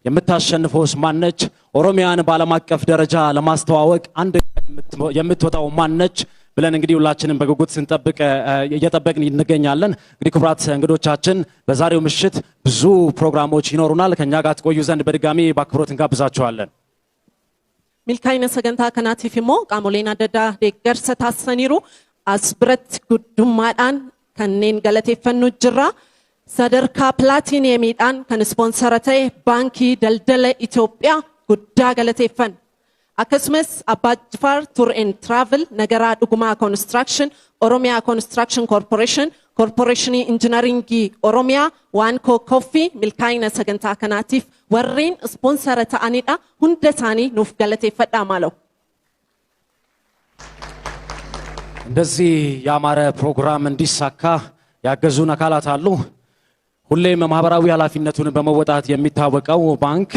የምታሸንፈውስ ማነች? ኦሮሚያን በዓለም አቀፍ ደረጃ ለማስተዋወቅ አንድ የምትወጣው ማነች? ብለን እንግዲህ ሁላችንም በጉጉት ስንጠብቅ እየጠበቅን እንገኛለን። እንግዲህ ክቡራት እንግዶቻችን በዛሬው ምሽት ብዙ ፕሮግራሞች ይኖሩናል። ከኛ ጋር ትቆዩ ዘንድ በድጋሚ በአክብሮት እንጋብዛችኋለን። milkaa'ina sagantaa kanaatiif immoo qaamoleen adda addaa deeggarsa taasisaniiru as biratti guddummaadhaan kanneen galateeffannu jirra. Sadarkaa pilaatiiniyemiidhaan kan ispoonsara ta'e baankii daldala Itoophiyaa guddaa galateeffanna. Akkasumas Abbaa Jifaar Tour and Travel, Nagaraa Dhugumaa Construction, Oromiyaa Construction Corporation, Corporationii Injiinaringii Oromiyaa, Waanko Coffee milkaa'ina sagantaa kanaatiif warreen ispoonsara ta'anidha. Hunda isaanii nuuf galateeffadhaa maalaw. እንደዚህ ያማረ ፕሮግራም እንዲሳካ ያገዙን አካላት አሉ። ሁሌም ማህበራዊ ኃላፊነቱን በመወጣት የሚታወቀው ባንክ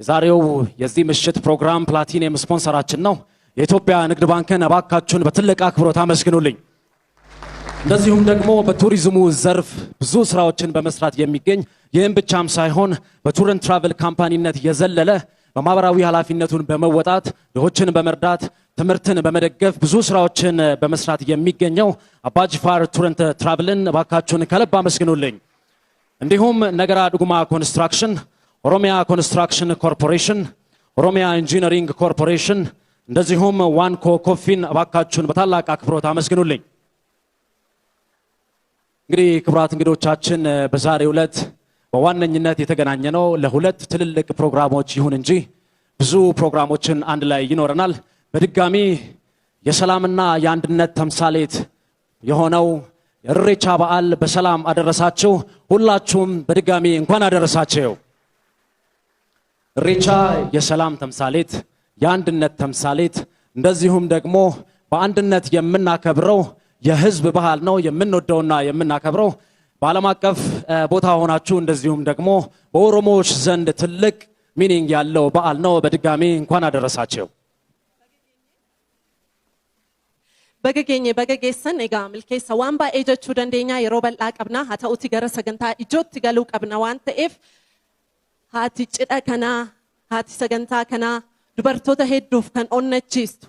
የዛሬው የዚህ ምሽት ፕሮግራም ፕላቲኒየም ስፖንሰራችን ነው። የኢትዮጵያ ንግድ ባንክን እባካችሁን በትልቅ አክብሮት አመስግኑልኝ። እንደዚሁም ደግሞ በቱሪዝሙ ዘርፍ ብዙ ስራዎችን በመስራት የሚገኝ ይህም ብቻም ሳይሆን በቱር ኤንድ ትራቨል ካምፓኒነት የዘለለ በማህበራዊ ኃላፊነቱን በመወጣት ድሆችን በመርዳት ትምህርትን በመደገፍ ብዙ ስራዎችን በመስራት የሚገኘው አባ ጅፋር ቱር ኤንድ ትራቨልን እባካችሁን ከልብ አመስግኑልኝ። እንዲሁም ነገራ ዱጉማ ኮንስትራክሽን፣ ኦሮሚያ ኮንስትራክሽን ኮርፖሬሽን፣ ኦሮሚያ ኢንጂነሪንግ ኮርፖሬሽን እንደዚሁም ዋንኮ ኮፊን እባካችሁን በታላቅ አክብሮት አመስግኑልኝ። እንግዲህ ክቡራት እንግዶቻችን በዛሬው ዕለት በዋነኝነት የተገናኘ ነው ለሁለት ትልልቅ ፕሮግራሞች ይሁን እንጂ ብዙ ፕሮግራሞችን አንድ ላይ ይኖረናል። በድጋሚ የሰላምና የአንድነት ተምሳሌት የሆነው የኢሬቻ በዓል በሰላም አደረሳችሁ። ሁላችሁም በድጋሚ እንኳን አደረሳችሁ። ኢሬቻ የሰላም ተምሳሌት፣ የአንድነት ተምሳሌት እንደዚሁም ደግሞ በአንድነት የምናከብረው የህዝብ ባህል ነው። የምንወደውና የምናከብረው በዓለም አቀፍ ቦታ ሆናችሁ እንደዚሁም ደግሞ በኦሮሞዎች ዘንድ ትልቅ ሚኒንግ ያለው በዓል ነው። በድጋሚ እንኳን አደረሳችሁ። በገጌሰን egaa milkeessa waan baay'ee jechuu dandeenya yeroo bal'aa qabna haa ta'uti gara sagantaa ijootti galuu qabna waan ta'eef haati cidha kanaa haati sagantaa kanaa dubartoota hedduuf kan onnachiistu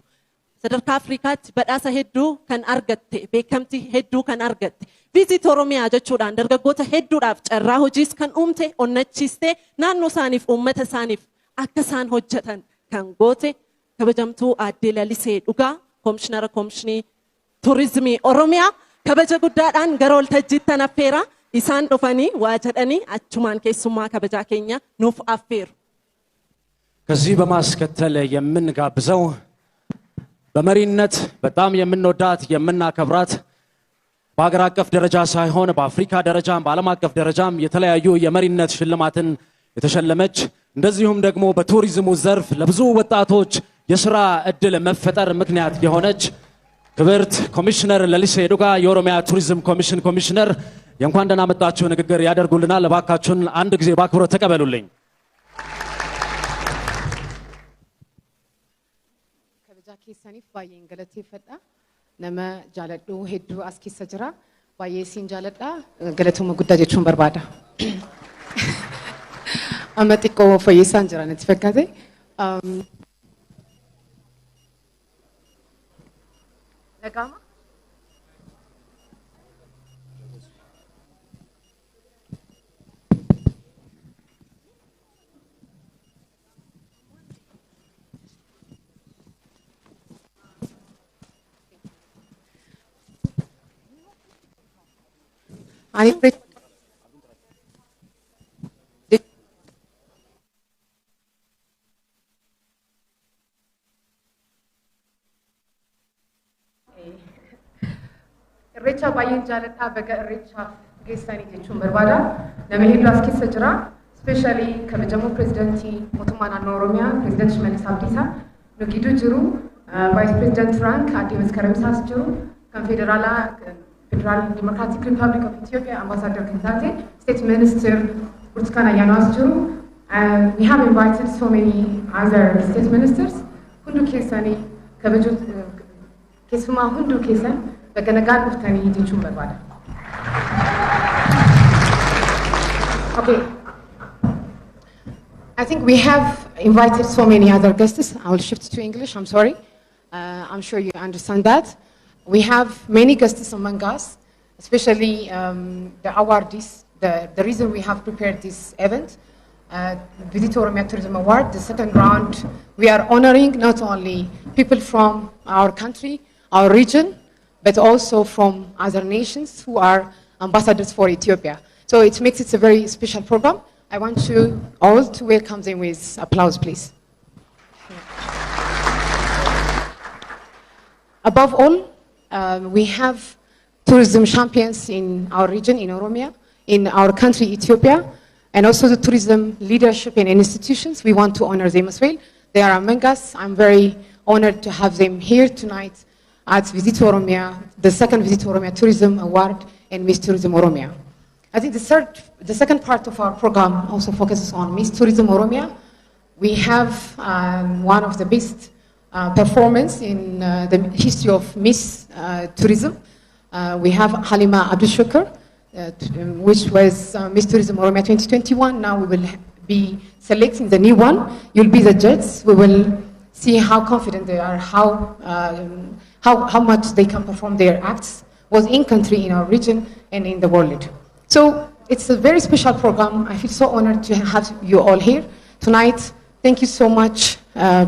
sadarkaa Afrikaatti badhaasa hedduu kan argatte beekamtii hedduu kan argatte viizit Oromiyaa jechuudhaan dargaggoota hedduudhaaf carraa hojiis kan uumte onnachiiste naannoo isaaniif uummata isaaniif akka isaan hojjetan kan goote kabajamtuu aadde Lalisee Dhugaa Komishinara Komishinii Turizimii Oromiyaa kabaja guddaadhaan gara waltajjiitti affeera isaan dhufanii waa jedhanii achumaan keessummaa kabajaa keenya nuuf affeeru. ከዚህ በማስከተል የምንጋብዘው በመሪነት በጣም የምንወዳት የምናከብራት በአገር አቀፍ ደረጃ ሳይሆን በአፍሪካ ደረጃም በዓለም አቀፍ ደረጃም የተለያዩ የመሪነት ሽልማትን የተሸለመች እንደዚሁም ደግሞ በቱሪዝሙ ዘርፍ ለብዙ ወጣቶች የሥራ ዕድል መፈጠር ምክንያት የሆነች ክብርት ኮሚሽነር ለሊሴ ዱጋ የኦሮሚያ ቱሪዝም ኮሚሽን ኮሚሽነር የእንኳን ደህና መጣችሁ ንግግር ያደርጉልናል። እባካችሁን አንድ ጊዜ በአክብሮት ተቀበሉልኝ። ከበጃ ኬሰኒፍ ባየን ገለቴፈዳ ነመ ጃለዱ ሄዱ አስኪሰ ጅራ ባየ ሲን ጃለዳ ገለቱም ጉዳ ጀቹን በርባዳ አመጥቆ ፈየሳን ጅራ ነቲ ፈካቴ Legama? Irrecha baay'een jaalladha baga irrecha geessanii jechuun barbaada. Nama hedduu as keessa jira. Especially kabajamoo pirezidantii mootummaa naannoo Oromiyaa pirezidantii Shimallis Abdiisaa nu gidduu jiru. Vice President Rank Aadde Maskarem Isaas jiru. Kan federaalaa Federal Democratic Republic of Ethiopia Ambassador kan taate State Minister Burtukaan Ayyaanoo jiru. We have invited so many other state ministers. Hundu keessanii kabajuu keessumaa hundu keessan በገነጋን ወፍተኒ ዲቹን በርባዳ Okay, I think we have invited so many other guests. I will shift to English, I'm sorry. I'm sure you understand that. We have many guests among us, especially the awardees. The reason we have prepared this event, Visit Oromia Tourism Award, the second round, we are honoring not only people from our country, our region, but also from other nations who are ambassadors for Ethiopia. So it makes it a very special program. I want you all to welcome them with applause, please. Above all, we have tourism champions in our region, in Oromia, in our country, Ethiopia, and also the tourism leadership and institutions. We want to honor them as well. They are among us. I'm very honored to have them here tonight at Visit Oromia, the second Visit Oromia Tourism Award and Miss Tourism Oromia. I think the second part of our program also focuses on Miss Tourism Oromia. We have one of the best performance in the history of Miss Tourism. We have Halima Abdushakur, which was Miss Tourism Oromia 2021. Now we will be selecting the new one. You'll be the judges. We will see how confident they are, how much they can perform their acts, both in country, in our region, and in the world. So it's a very special program. I feel so honored to have you all here tonight. Thank you so much,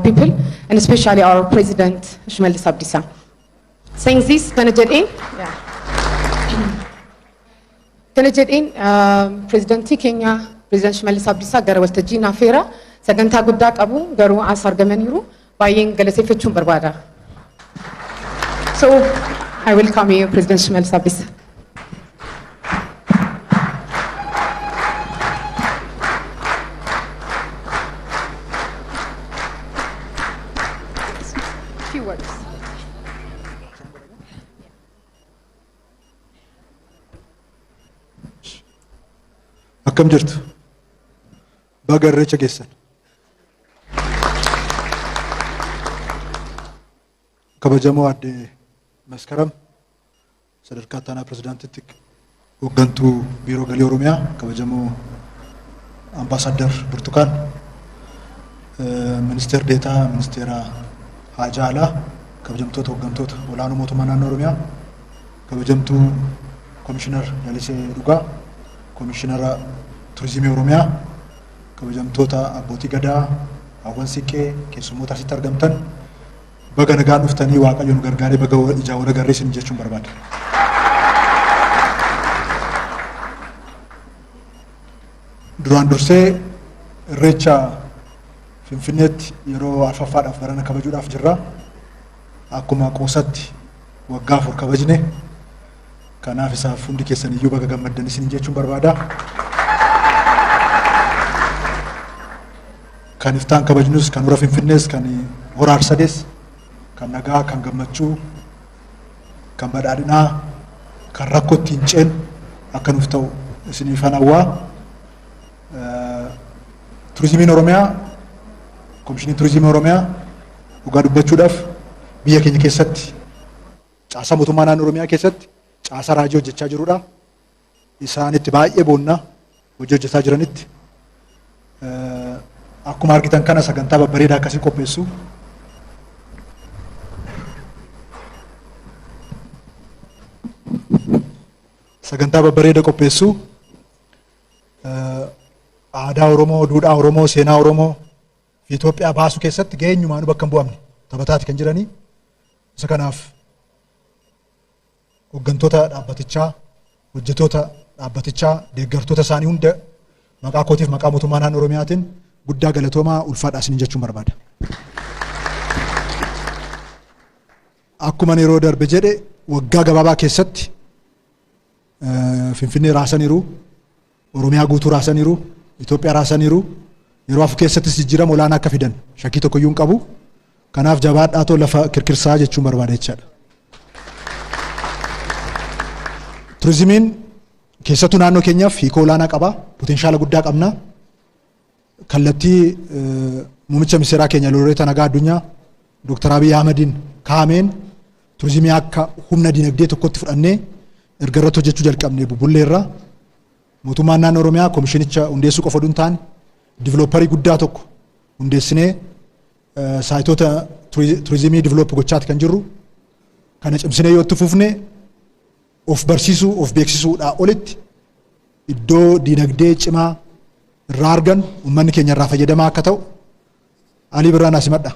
people, and especially our President, Shmallis Abdisa. Saying this, can I get in? Yeah. Can I get in? President Kenya, President Shmallis Abdisa, gara waltajjii affeera sagantaa guddaa qabu garuu as argamaniiru baay'een galateeffachuun barbaada. So I welcome you, President Shmallis Abdisa. Akkam jirtu baga irreecha geessan kabajamoo adde Maskaram sadarkaa ittaanaa pirezidaantitti hooggantuu biiroo galii Oromiyaa kabajamoo ambaasaadar Burtukaan ministeer deetaa ministeera haajaa alaa kabajamtoota hooggantoota olaanoo mootummaa naannoo Oromiyaa kabajamtuu komishinar Lalisee Dhugaa komishinara turizimii Oromiyaa kabajamtoota abbootii gadaa hawwan siqee keessummoota asitti argamtan baga nagaan dhuftanii waaqayyoon gargaaree baga ijaa wal agarree isin jechuun barbaada. Duraan dursee irreecha Finfinneetti yeroo arfaffaadhaaf barana kabajuudhaaf jirra. Akkuma qoosatti waggaa 4 kabajne. Kanaaf isaaf hundi keessan iyyuu baga gammaddan isin jechuun barbaada. Kan iftaan kabajnus kan hora Finfinnees kan hora Arsadees kan nagaa kan gammachuu kan badhaadhinaa kan rakkootti hin ceen akka nuuf ta'u isiniif hawwaa. Turizimiin Oromiyaa Komishiniin Turizimii Oromiyaa dhugaa dubbachuudhaaf biyya keenya keessatti caasaa mootummaa naannoo Oromiyaa keessatti caasaa raajii hojjechaa jirudha. Isaanitti baay'ee boonna hojii hojjetaa jiranitti akkuma argitan kana sagantaa babbareedaa akkasii qopheessu. Sagantaa babbareedaa qopheessu. Aadaa Oromoo, duudhaa Oromoo, seenaa Oromoo fi Itoophiyaa baasuu keessatti geenyumaanuu bakka hin bu'amne taphataati kan jiranii. Isa kanaaf hooggantoota dhaabbatichaa, hojjettoota dhaabbatichaa, deeggartoota isaanii hunda maqaa kootiif maqaa mootummaa naannoo Oromiyaatiin guddaa galatoomaa ulfaadhaa isiniin jechuun barbaada. Akkuma yeroo darbe jedhe waggaa gabaabaa keessatti Finfinnee raasaniiru, Oromiyaa guutuu raasaniiru, Itoophiyaa raasaniiru, yeroo afur keessattis jijjiirama olaanaa akka fidan shakkii tokkoyyuu hin qabu. Kanaaf jabaadhaatoo lafa kirkirsaa jechuun barbaada jechaadha. Turizimiin keessattuu naannoo keenyaaf hiika olaanaa qaba, potenshaala guddaa qabna. Kallattii muummicha ministeeraa keenya Looreeta Nagaa Addunyaa Dr. Abiy Ahmediin kaa'ameen turizimii akka humna dinagdee tokkotti fudhannee erga irratti hojjechuu jalqabnee bubulleerra. Mootummaan naannoo Oromiyaa komishinicha hundeessuu qofa osoo hin taane divilooparii guddaa tokko hundeessinee saayitoota turizimii diviloop gochaati kan jirru. kana cimsinee yoo itti fufne of barsiisuu of beeksisuudhaa olitti iddoo diinagdee cimaa irraa argan uummanni keenya irraa fayyadamaa akka ta'u Alii Birraan asimadha.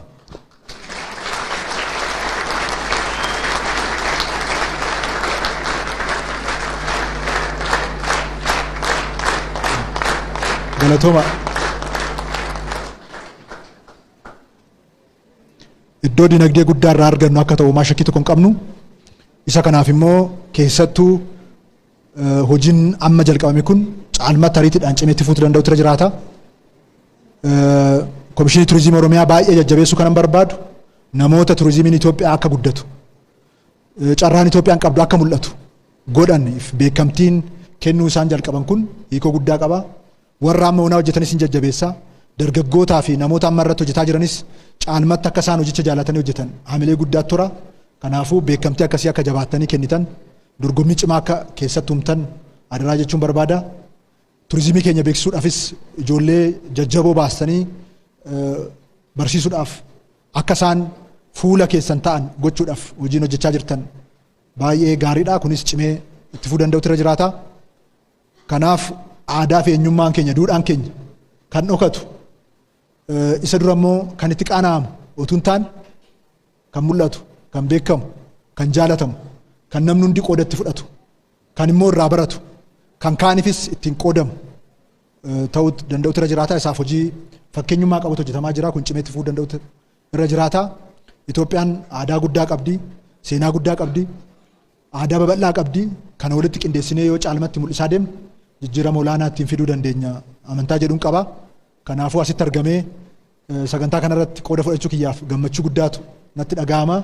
Galatooma. Iddoo diinagdee guddaa irraa argannu akka ta'u shakkii tokko hin qabnu. Isa kanaaf immoo keessattuu hojiin amma jalqabame kun caalmatti ariitiidhaan cimee itti fufuu danda'u irra jiraata. Komishinii Turizimii Oromiyaa baay'ee jajjabeessuu kanan barbaadu namoota turizimiin Itoophiyaa akka guddatu carraan Itoophiyaan qabdu akka mul'atu godhaniif beekamtiin kennuu isaan jalqaban kun hiikoo guddaa qaba. Warra amma hojii hojjetanis hin jajjabeessa. Dargaggootaa fi namoota amma irratti hojjetaa jiranis caalmatti akka isaan hojicha jaalatanii hojjetan hamilee guddaa tura. Kanaafuu beekamtii akkasii akka jabaatanii kennitan dorgommii cimaa akka keessatti humtan adaraa jechuun barbaada. Turizimii keenya beeksisuudhaafis ijoollee jajjaboo baastanii barsiisuudhaaf akka isaan fuula keessan ta'an gochuudhaaf hojiin hojjechaa jirtan baay'ee gaariidha. Kunis cimee itti fufuu danda'u irra jiraata. Kanaaf aadaa fi eenyummaan keenya duudhaan keenya kan dhokatu isa dura immoo kan itti qaana'amu otoo hin taane kan mul'atu kan beekamu kan jaalatamu kan namni hundi qoodatti fudhatu kan immoo irraa baratu kan kaanifis ittiin qoodamu ta'uu danda'u irra jiraata. Isaaf hojii fakkeenyummaa qabutu hojjetamaa jira. Kun cimee itti fufuu danda'u irra jiraata. Itoophiyaan aadaa guddaa qabdi, seenaa guddaa qabdi, aadaa babal'aa qabdi. Kana walitti qindeessinee yoo caalmatti mul'isaa deemne jijjiirama olaanaa ittiin fiduu dandeenya amantaa jedhuun qaba. Kanaafuu asitti argamee sagantaa kanarratti qooda fudhachuu kiyyaaf gammachuu guddaatu natti dhaga'ama.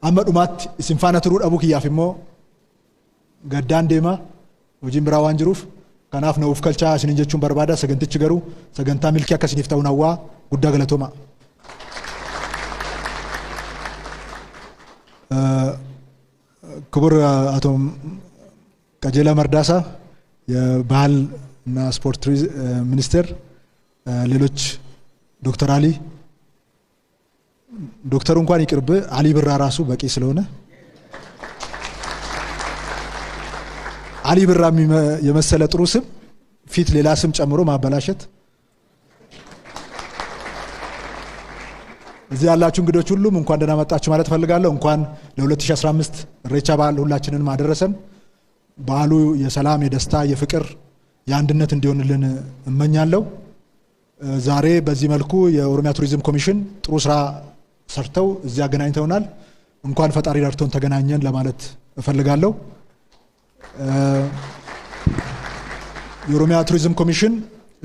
Amma dhumaatti isin faana turuu dhabuu kiyyaaf immoo gaddaan deema. Hojiin biraa waan jiruuf kanaaf na ufkalchaa isiniin jechuun barbaada. Sagantichi garuu sagantaa milkii akka isiniif ta'uun hawwaa guddaa galatooma. ክቡር አቶ ቀጀላ መርዳሳ የባህልና ስፖርት ሚኒስቴር፣ ሌሎች ዶክተር አሊ ዶክተሩ እንኳን ይቅርብ አሊ ብራ ራሱ በቂ ስለሆነ አሊ ብራ የመሰለ ጥሩ ስም ፊት ሌላ ስም ጨምሮ ማበላሸት። እዚህ ያላችሁ እንግዶች ሁሉም እንኳን ደህና መጣችሁ ማለት ፈልጋለሁ። እንኳን ለ2015 ኢሬቻ በዓል ሁላችንንም አደረሰን። በዓሉ የሰላም፣ የደስታ፣ የፍቅር፣ የአንድነት እንዲሆንልን እመኛለሁ። ዛሬ በዚህ መልኩ የኦሮሚያ ቱሪዝም ኮሚሽን ጥሩ ስራ ሰርተው እዚህ አገናኝተውናል። እንኳን ፈጣሪ ረድቶን ተገናኘን ለማለት እፈልጋለሁ። የኦሮሚያ ቱሪዝም ኮሚሽን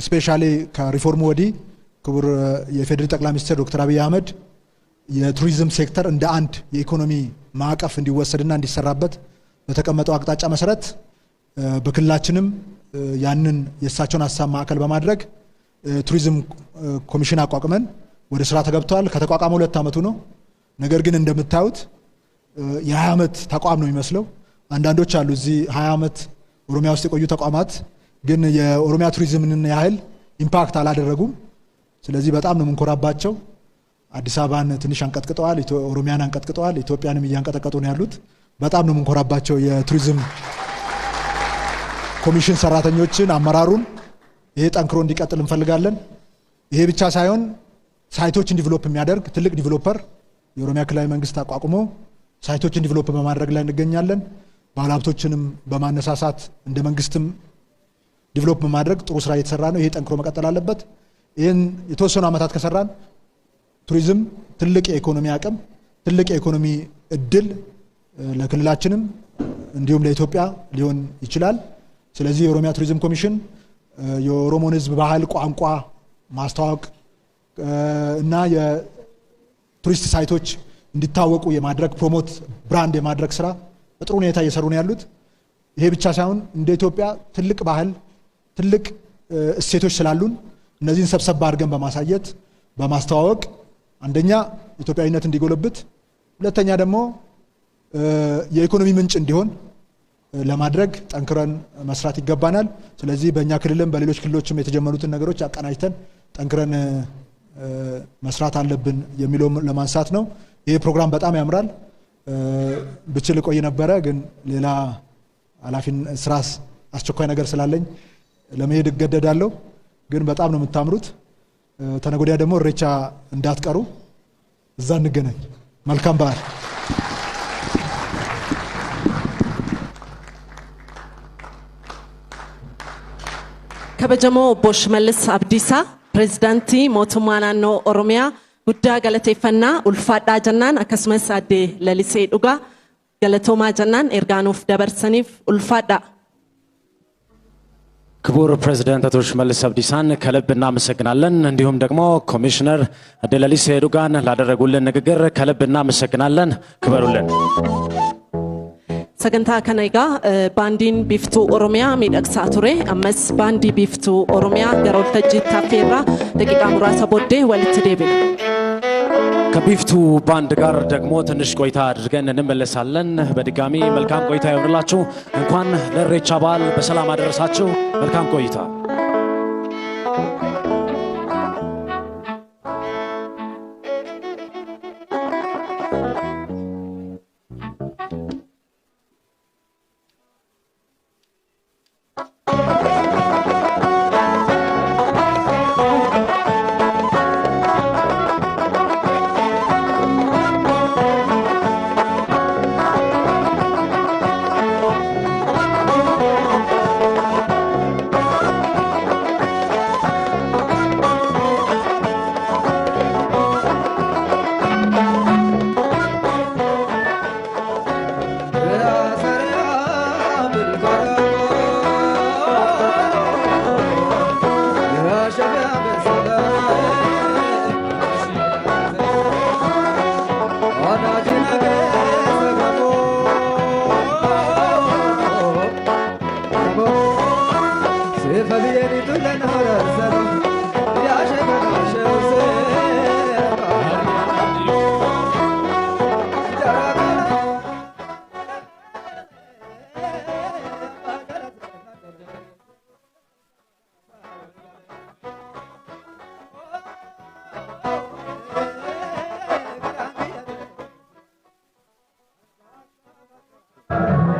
ስፔሻሊ ከሪፎርሙ ወዲህ ክቡር የፌዴራል ጠቅላይ ሚኒስትር ዶክተር አብይ አህመድ የቱሪዝም ሴክተር እንደ አንድ የኢኮኖሚ ማዕቀፍ እንዲወሰድና እንዲሰራበት በተቀመጠው አቅጣጫ መሰረት በክልላችንም ያንን የእሳቸውን ሀሳብ ማዕከል በማድረግ ቱሪዝም ኮሚሽን አቋቁመን ወደ ስራ ተገብቷል። ከተቋቋመ 2 ዓመቱ ነው። ነገር ግን እንደምታዩት የ20 ዓመት ተቋም ነው የሚመስለው። አንዳንዶች አሉ እዚህ 20 ዓመት ኦሮሚያ ውስጥ የቆዩ ተቋማት ግን የኦሮሚያ ቱሪዝምን ያህል ኢምፓክት አላደረጉም። ስለዚህ በጣም ነው የምንኮራባቸው። አዲስ አበባን ትንሽ አንቀጥቅጠዋል፣ ኦሮሚያን አንቀጥቅጠዋል፣ ኢትዮጵያንም እያንቀጠቀጡ ነው ያሉት። በጣም ነው የምንኮራባቸው የቱሪዝም ኮሚሽን ሰራተኞችን፣ አመራሩን። ይሄ ጠንክሮ እንዲቀጥል እንፈልጋለን። ይሄ ብቻ ሳይሆን ሳይቶችን ዲቨሎፕ የሚያደርግ ትልቅ ዲቨሎፐር የኦሮሚያ ክልላዊ መንግስት አቋቁሞ ሳይቶችን ዲቨሎፕ በማድረግ ላይ እንገኛለን። ባለሀብቶችንም በማነሳሳት እንደ መንግስትም ዲቨሎፕ በማድረግ ጥሩ ስራ እየተሰራ ነው። ይሄ ጠንክሮ መቀጠል አለበት። ይህን የተወሰኑ ዓመታት ከሰራን ቱሪዝም ትልቅ የኢኮኖሚ አቅም፣ ትልቅ የኢኮኖሚ እድል ለክልላችንም እንዲሁም ለኢትዮጵያ ሊሆን ይችላል። ስለዚህ የኦሮሚያ ቱሪዝም ኮሚሽን የኦሮሞን ህዝብ ባህል፣ ቋንቋ ማስተዋወቅ እና የቱሪስት ሳይቶች እንዲታወቁ የማድረግ ፕሮሞት ብራንድ የማድረግ ስራ በጥሩ ሁኔታ እየሰሩ ነው ያሉት። ይሄ ብቻ ሳይሆን እንደ ኢትዮጵያ ትልቅ ባህል፣ ትልቅ እሴቶች ስላሉን እነዚህን ሰብሰብ አድርገን በማሳየት በማስተዋወቅ አንደኛ ኢትዮጵያዊነት እንዲጎለብት፣ ሁለተኛ ደግሞ የኢኮኖሚ ምንጭ እንዲሆን ለማድረግ ጠንክረን መስራት ይገባናል። ስለዚህ በእኛ ክልልም በሌሎች ክልሎችም የተጀመሩትን ነገሮች አቀናጅተን ጠንክረን መስራት አለብን የሚለውን ለማንሳት ነው። ይሄ ፕሮግራም በጣም ያምራል። ብችል ቆይ ነበረ ግን ሌላ ኃላፊን ስራስ አስቸኳይ ነገር ስላለኝ ለመሄድ እገደዳለሁ። ግን በጣም ነው የምታምሩት። ተነጎዲያ ደግሞ ኢሬቻ እንዳትቀሩ፣ እዛ እንገናኝ። መልካም በዓል። ከበጀሞ ቦሽመልስ አብዲሳ ፕሬዝዳንቲ ሞቱማ ናኖ ኦሮሚያ ጉዳ ገለቴፈና ኡልፋዳ ጀናን አከስመስ አዴ ለሊሴ ዱጋ ገለቶማ ጀናን ኤርጋኑፍ ደበርሰኒፍ ኡልፋዳ። ክቡር ፕሬዝዳንት አቶ ሽመልስ አብዲሳን ከልብ እናመሰግናለን። እንዲሁም ደግሞ ኮሚሽነር አዴ ለሊሴ ዱጋን ላደረጉልን ንግግር ከልብ እናመሰግናለን። ክበሩልን። ሰገንታ ከነይጋ ባንዲን ቢፍቱ ኦሮሚያ ሚደቅሳ ቱሬ አመስ ባንዲ ቢፍቱ ኦሮሚያ ገሮልተጂ ታፌራ ደቂቃ ሙራሳ ቦዴ ወልት ዴቢል ከቢፍቱ ባንድ ጋር ደግሞ ትንሽ ቆይታ አድርገን እንመለሳለን። በድጋሚ መልካም ቆይታ ይሁንላችሁ። እንኳን ለኢሬቻ በዓል በሰላም አደረሳችሁ። መልካም ቆይታ። Thank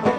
you.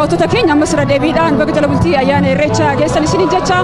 daawwattoota keenya ammas irra deebiidhaan baga jala bultii ayyaana irreechaa geessan isin jecha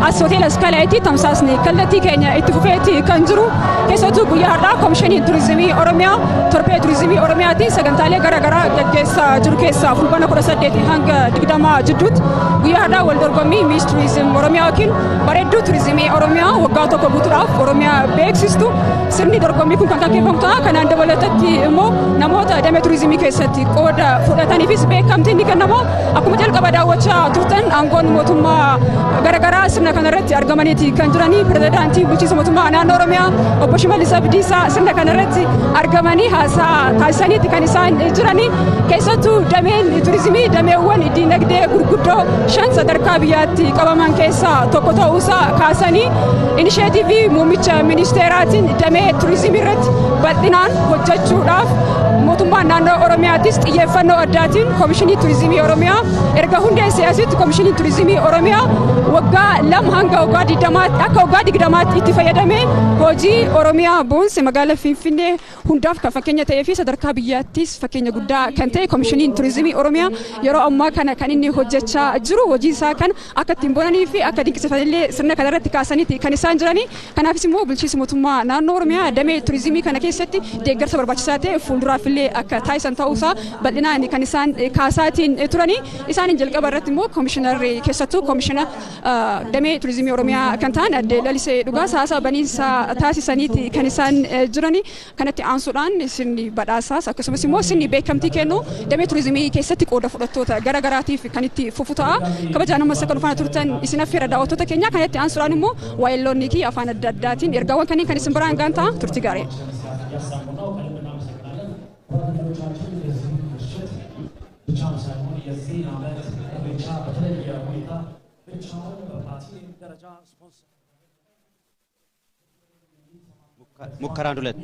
as hoteela Skylight tamsaasni kallattii keenya itti fufeetti kan jiru keessattuu guyyaa har'aa Komishinii Turizimii Oromiyaa Torpee Turizimii Oromiyaatiin sagantaalee garaagaraa gaggeessaa jiru keessaa fulbaana 18 hanga 20 jidduutti guyyaa har'aa wal dorgommii Miss Turizim Oromiyaa yookiin bareedduu Turizimii Oromiyaa waggaa tokko guutuudhaaf Oromiyaa beeksistu sirni dorgommii kun kan gaggeeffamu ta'a. Kanaan dabalatatti immoo namoota damee turizimii keessatti qooda fudhataniifis beekamtiin ni kennama. Akkuma jalqaba daawwachaa turtan aangoon mootummaa garaagaraa sirna kanarratti argamaniiti kan jiranii pirezidaantii bulchiinsa mootummaa naannoo Oromiyaa obbo Shimallis Abdiisaa sirna kanarratti argamanii haasaa taasisaniiti kan isaan jiranii. Keessattuu dameen turizimii dameewwan dinagdee gurguddoo 5 sadarkaa biyyaatti qabaman keessaa tokko ta'uusaa kaasanii inisheetiivii muummicha ministeeraatiin damee turizimii irratti bal'inaan hojjechuudhaaf mootummaan naannoo Oromiyaattis xiyyeeffannoo addaatiin Komishinii Turizimii Oromiyaa erga hundeessee asitti Komishinii Turizimii Oromiyaa waggaa 2 hanga waggaa 20 akka waggaa 20 itti fayyadamee hojii Oromiyaa boonse magaalaa Finfinnee hundaaf kan fakkeenya ta'ee fi sadarkaa biyyaattis fakkeenya guddaa kan ta'e Komishiniin Turizimii Oromiyaa yeroo ammaa kana kan inni hojjechaa jiru hojii isaa kan akka ittiin boonanii fi akka dinqisiifatanillee sirna kanarratti kaasaniiti kan isaan jiranii. Kanaafis immoo bulchiinsi mootummaa naannoo Oromiyaa damee turizimii kana keessatti deeggarsa barbaachisaa ta'e fuulduraafillee akka taasisan ta'uusaa bal'inaan kan isaan kaasaatiin turanii. Isaanin jalqaba irratti immoo komishinarri keessattuu komishina damee turizimii Oromiyaa kan ta'an adde Lalisee Dhugaa haasaa baniinsaa taasisaniiti kan isaan jiranii. Kanatti aansuudhaan sirni badhaasaas akkasumas immoo sirni beekamtii kennu damee turizimii keessatti qooda fudhattoota garaagaraatiif kan itti fufu ta'a. Kabajaan ammas akka dhufana turtan isin affeera daawwattoota keenya. Kanatti aansuudhaan immoo waayilloonni kii afaan adda addaatiin ergaawwan kanneen kan isin biraan gaan ta'a turti gaarii. ሙከራን ሁለት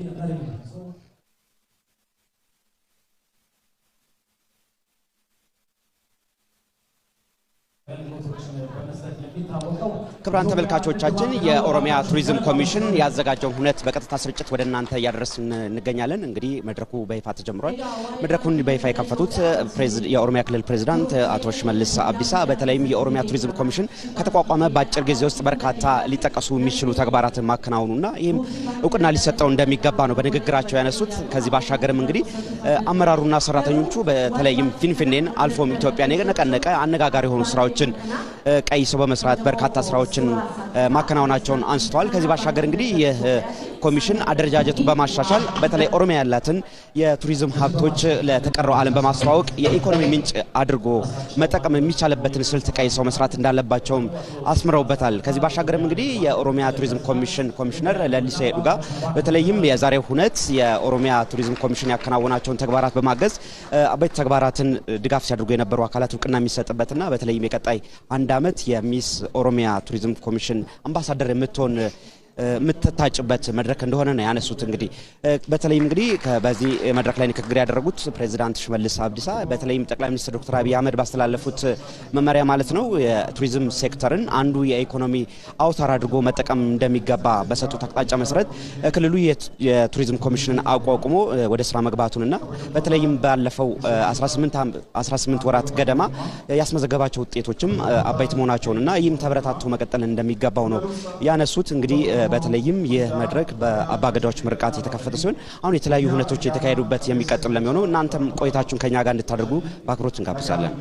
ክቡራን ተመልካቾቻችን የኦሮሚያ ቱሪዝም ኮሚሽን ያዘጋጀውን ሁነት በቀጥታ ስርጭት ወደ እናንተ እያደረስን እንገኛለን። እንግዲህ መድረኩ በይፋ ተጀምሯል። መድረኩን በይፋ የከፈቱት የኦሮሚያ ክልል ፕሬዝዳንት አቶ ሽመልስ አብዲሳ በተለይም የኦሮሚያ ቱሪዝም ኮሚሽን ከተቋቋመ በአጭር ጊዜ ውስጥ በርካታ ሊጠቀሱ የሚችሉ ተግባራትን ማከናወኑና ይህም እውቅና ሊሰጠው እንደሚገባ ነው በንግግራቸው ያነሱት። ከዚህ ባሻገርም እንግዲህ አመራሩና ሰራተኞቹ በተለይም ፊንፊኔን አልፎም ኢትዮጵያን የነቀነቀ አነጋጋሪ የሆኑ ስራዎችን ቀይሰው በመስራት በርካታ ስራዎችን ማከናወናቸውን አንስተዋል። ከዚህ ባሻገር እንግዲህ የኮሚሽን አደረጃጀቱን በማሻሻል በተለይ ኦሮሚያ ያላትን የቱሪዝም ሀብቶች ለተቀረው ዓለም በማስተዋወቅ የኢኮኖሚ ምንጭ አድርጎ መጠቀም የሚቻልበትን ስልት ቀይሰው መስራት እንዳለባቸውም አስምረውበታል። ከዚህ ባሻገርም እንግዲህ የኦሮሚያ ቱሪዝም ኮሚሽን ኮሚሽነር ለሊሴ ዱጋ በተለይም የዛሬው ሁነት የኦሮሚያ ቱሪዝም ኮሚሽን ያከናወናቸውን ተግባራት በማገዝ አበይት ተግባራትን ድጋፍ ሲያደርጉ የነበሩ አካላት እውቅና የሚሰጥበትና በተለይም የቀጣይ አንድ አመት የሚስ ኦሮሚያ ቱሪዝም ኮሚሽን አምባሳደር የምትሆን የምትታጭበት መድረክ እንደሆነ ነው ያነሱት። እንግዲህ በተለይም እንግዲህ በዚህ መድረክ ላይ ንግግር ያደረጉት ፕሬዝዳንት ሽመልስ አብዲሳ በተለይም ጠቅላይ ሚኒስትር ዶክተር አብይ አህመድ ባስተላለፉት መመሪያ ማለት ነው የቱሪዝም ሴክተርን አንዱ የኢኮኖሚ አውታር አድርጎ መጠቀም እንደሚገባ በሰጡት አቅጣጫ መሰረት ክልሉ የቱሪዝም ኮሚሽንን አቋቁሞ ወደ ስራ መግባቱንና በተለይም ባለፈው 18 ወራት ገደማ ያስመዘገባቸው ውጤቶችም አባይት መሆናቸውንና ይህም ተበረታቶ መቀጠል እንደሚገባው ነው ያነሱት። እንግዲህ በተለይም የመድረክ በአባገዳዎች ምርቃት የተከፈተ ሲሆን አሁን የተለያዩ ሁነቶች የተካሄዱበት የሚቀጥል ለሚሆነው እናንተም ቆይታችሁን ከኛ ጋር እንድታደርጉ በአክብሮት እንጋብዛለን።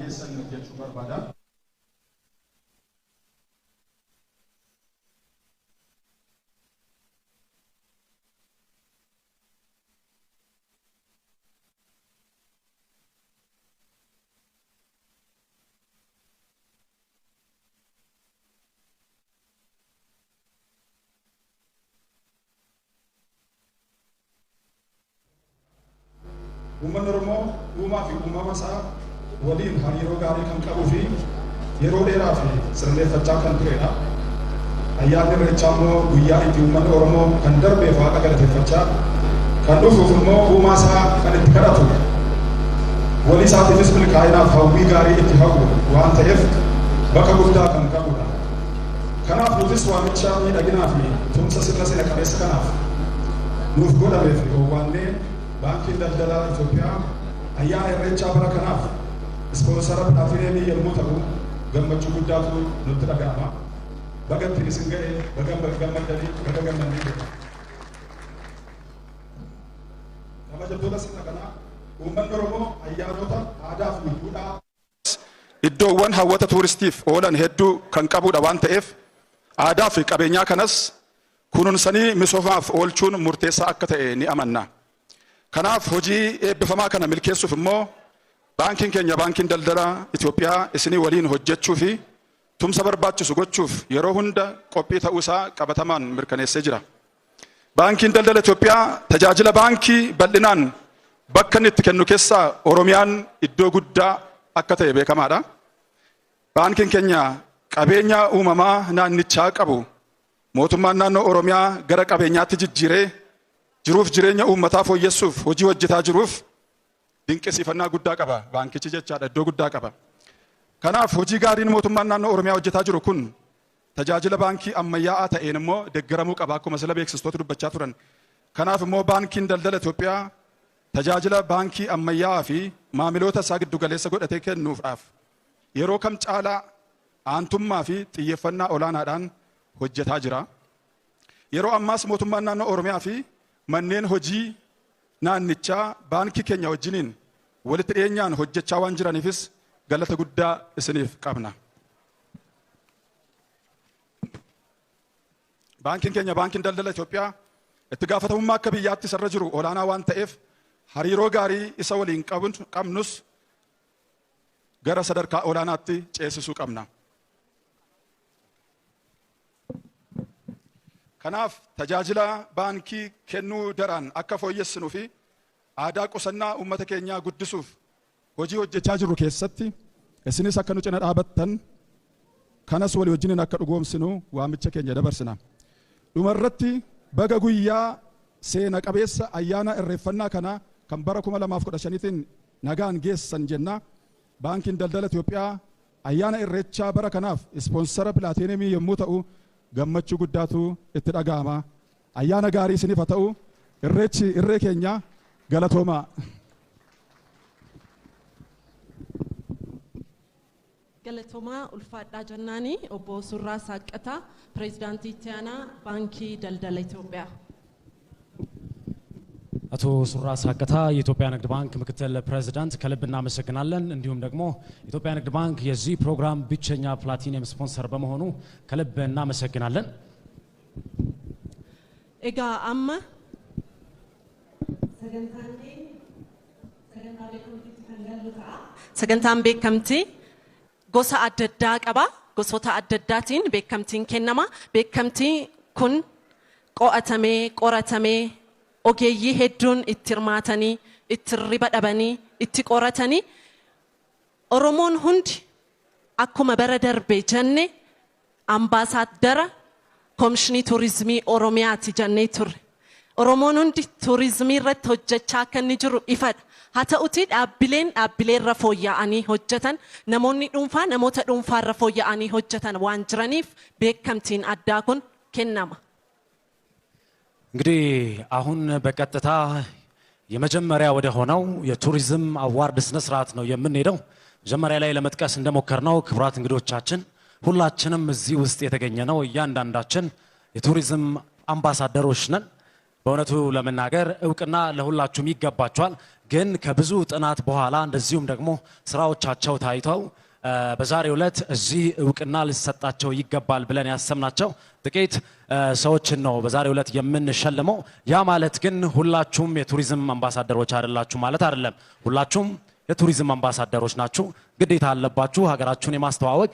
Uummanni Oromoo uumaa fi uumama isaa waliin hariiroo gaarii kan qabuu fi yeroo dheeraa fi sirreeffachaa kan turedha. Ayyaanni Irreechaa immoo guyyaa itti uummanni Oromoo kan darbeef Waaqa galateeffachaa kan dhufuuf immoo uumaa isaa kan itti kadhatu walii isaatiifis milkaa'inaaf hawwii gaarii itti hawwu waan ta'eef bakka guddaa kan qabudha. Kanaaf nutis waamicha miidhaginaa fi tumsa sirna seena qabeessa kanaaf nuuf godhameef waannee Bankiin Daldalaa Itoophiyaa ayyaana Irreechaa bara kanaaf ispoonsara pilaatineemii yommuu ta'u gammachuu guddaatu nutti dhaga'ama. Bagatti isin ga'e baga gammadanii jedha. Kabajamtoota sirna kanaa uummanni Oromoo ayyaanota aadaa fi duudhaa iddoowwan hawwata tuuristiif oolan hedduu kan qabudha waan ta'eef aadaa fi qabeenyaa kanas kunuunsanii misoomaaf oolchuun murteessaa akka ta'e ni amanna. Kanaaf hojii eebbifamaa kana milkeessuuf immoo baankiin keenya baankiin daldala Itoophiyaa isinii waliin hojjechuu fi tumsa barbaachisu gochuuf yeroo hunda qophii ta'uusaa qabatamaan mirkaneessee jira. Baankiin daldala Itoophiyaa tajaajila baankii bal'inaan bakka inni itti kennu keessaa Oromiyaan iddoo guddaa akka ta'e beekamaadha. Baankiin keenya qabeenya uumamaa naannichaa qabu mootummaan naannoo Oromiyaa gara qabeenyaatti jijjiiree jiruuf jireenya uummataa fooyyessuuf hojii hojjetaa jiruuf dinqisiifannaa guddaa qaba. Baankichi jechaadha iddoo guddaa qaba. Kanaaf hojii gaariin mootummaan naannoo Oromiyaa hojjetaa jiru kun tajaajila baankii ammayyaa'aa ta'een immoo deeggaramuu qaba akkuma sila beeksistoota dubbachaa turan. Kanaaf immoo baankiin daldala Itoophiyaa tajaajila baankii ammayyaa'aa fi maamiloota isaa giddu galeessa godhatee kennuudhaaf yeroo kam caalaa aantummaa fi xiyyeeffannaa olaanaadhaan hojjetaa jira. Yeroo ammaas mootummaan naannoo Oromiyaa fi manneen hojii naannichaa baankii keenya wajjiniin walitti dhiyeenyaan hojjechaa waan jiraniifis galata guddaa isiniif qabna. Baankiin keenya baankiin daldala Itoophiyaa itti gaafatamummaa akka biyyaatti isarra jiru olaanaa waan ta'eef hariiroo gaarii isa waliin qabnus gara sadarkaa olaanaatti ceesisuu qabna. Kanaaf tajaajila baankii kennuu daraan akka fooyyessinuu fi aadaa qusannaa uummata keenyaa guddisuuf hojii hojjechaa jirru keessatti isinis akka nu cina dhaabattan kanas walii wajjiniin akka dhugoomsinu waamicha keenya dabarsina. Dhumarratti baga guyyaa seena qabeessa ayyaana irreeffannaa kana kan bara 2015tiin nagaan geessan jenna. Baankiin daldala Itoophiyaa ayyaana irreechaa bara kanaaf ispoonsara pilaatineemii yommuu ta'u gammachuu guddaatu itti dhaga'ama. Ayyaana gaarii isiniif haa ta'u. Irreechi irree keenya galatoomaa. Galatoomaa ulfaadhaa jennaanii obbo Surraa Saaqataa pireziዳንtii itti aanaa baankii daldala Itoophiyaa. አቶ ሱራ ሳቀታ የኢትዮጵያ ንግድ ባንክ ምክትል ፕሬዝዳንት ከልብ እናመሰግናለን። እንዲሁም ደግሞ የኢትዮጵያ ንግድ ባንክ የዚህ ፕሮግራም ብቸኛ ፕላቲኒየም ስፖንሰር በመሆኑ ከልብ እናመሰግናለን። ኤጋ አማ ሰገንታን ቤከምቲ ጎሳ አደዳ ቀባ ጎሶታ አደዳቲን ቤከምቲን ከነማ ቤከምቲ ኩን ቆአተሜ ቆረተሜ ogeeyyii hedduun itti hirmaatanii itti riba dhabanii itti qoratanii Oromoon hundi akkuma bara darbe jenne ambaasaadara Komishinii Turizimii Oromiyaati jennee turre. Oromoon hundi turizimii irratti hojjechaa akka inni jiru ifadha. Haa ta'utii dhaabbileen irra fooyya'anii hojjetan namoonni dhuunfaa namoota dhuunfaa irra fooyya'anii hojjetan waan jiraniif beekamtiin addaa kun kennama. እንግዲህ አሁን በቀጥታ የመጀመሪያ ወደ ሆነው የቱሪዝም አዋርድ ስነ ስርዓት ነው የምንሄደው። መጀመሪያ ላይ ለመጥቀስ እንደሞከርነው ክቡራት እንግዶቻችን ሁላችንም እዚህ ውስጥ የተገኘነው እያንዳንዳችን የቱሪዝም አምባሳደሮች ነን። በእውነቱ ለመናገር እውቅና ለሁላችሁም ይገባቸዋል። ግን ከብዙ ጥናት በኋላ እንደዚሁም ደግሞ ስራዎቻቸው ታይተው በዛሬው ዕለት እዚህ እውቅና ሊሰጣቸው ይገባል ብለን ያሰብናቸው ጥቂት ሰዎችን ነው በዛሬው ዕለት የምንሸልመው። ያ ማለት ግን ሁላችሁም የቱሪዝም አምባሳደሮች አይደላችሁ ማለት አይደለም። ሁላችሁም የቱሪዝም አምባሳደሮች ናችሁ። ግዴታ አለባችሁ ሀገራችሁን የማስተዋወቅ።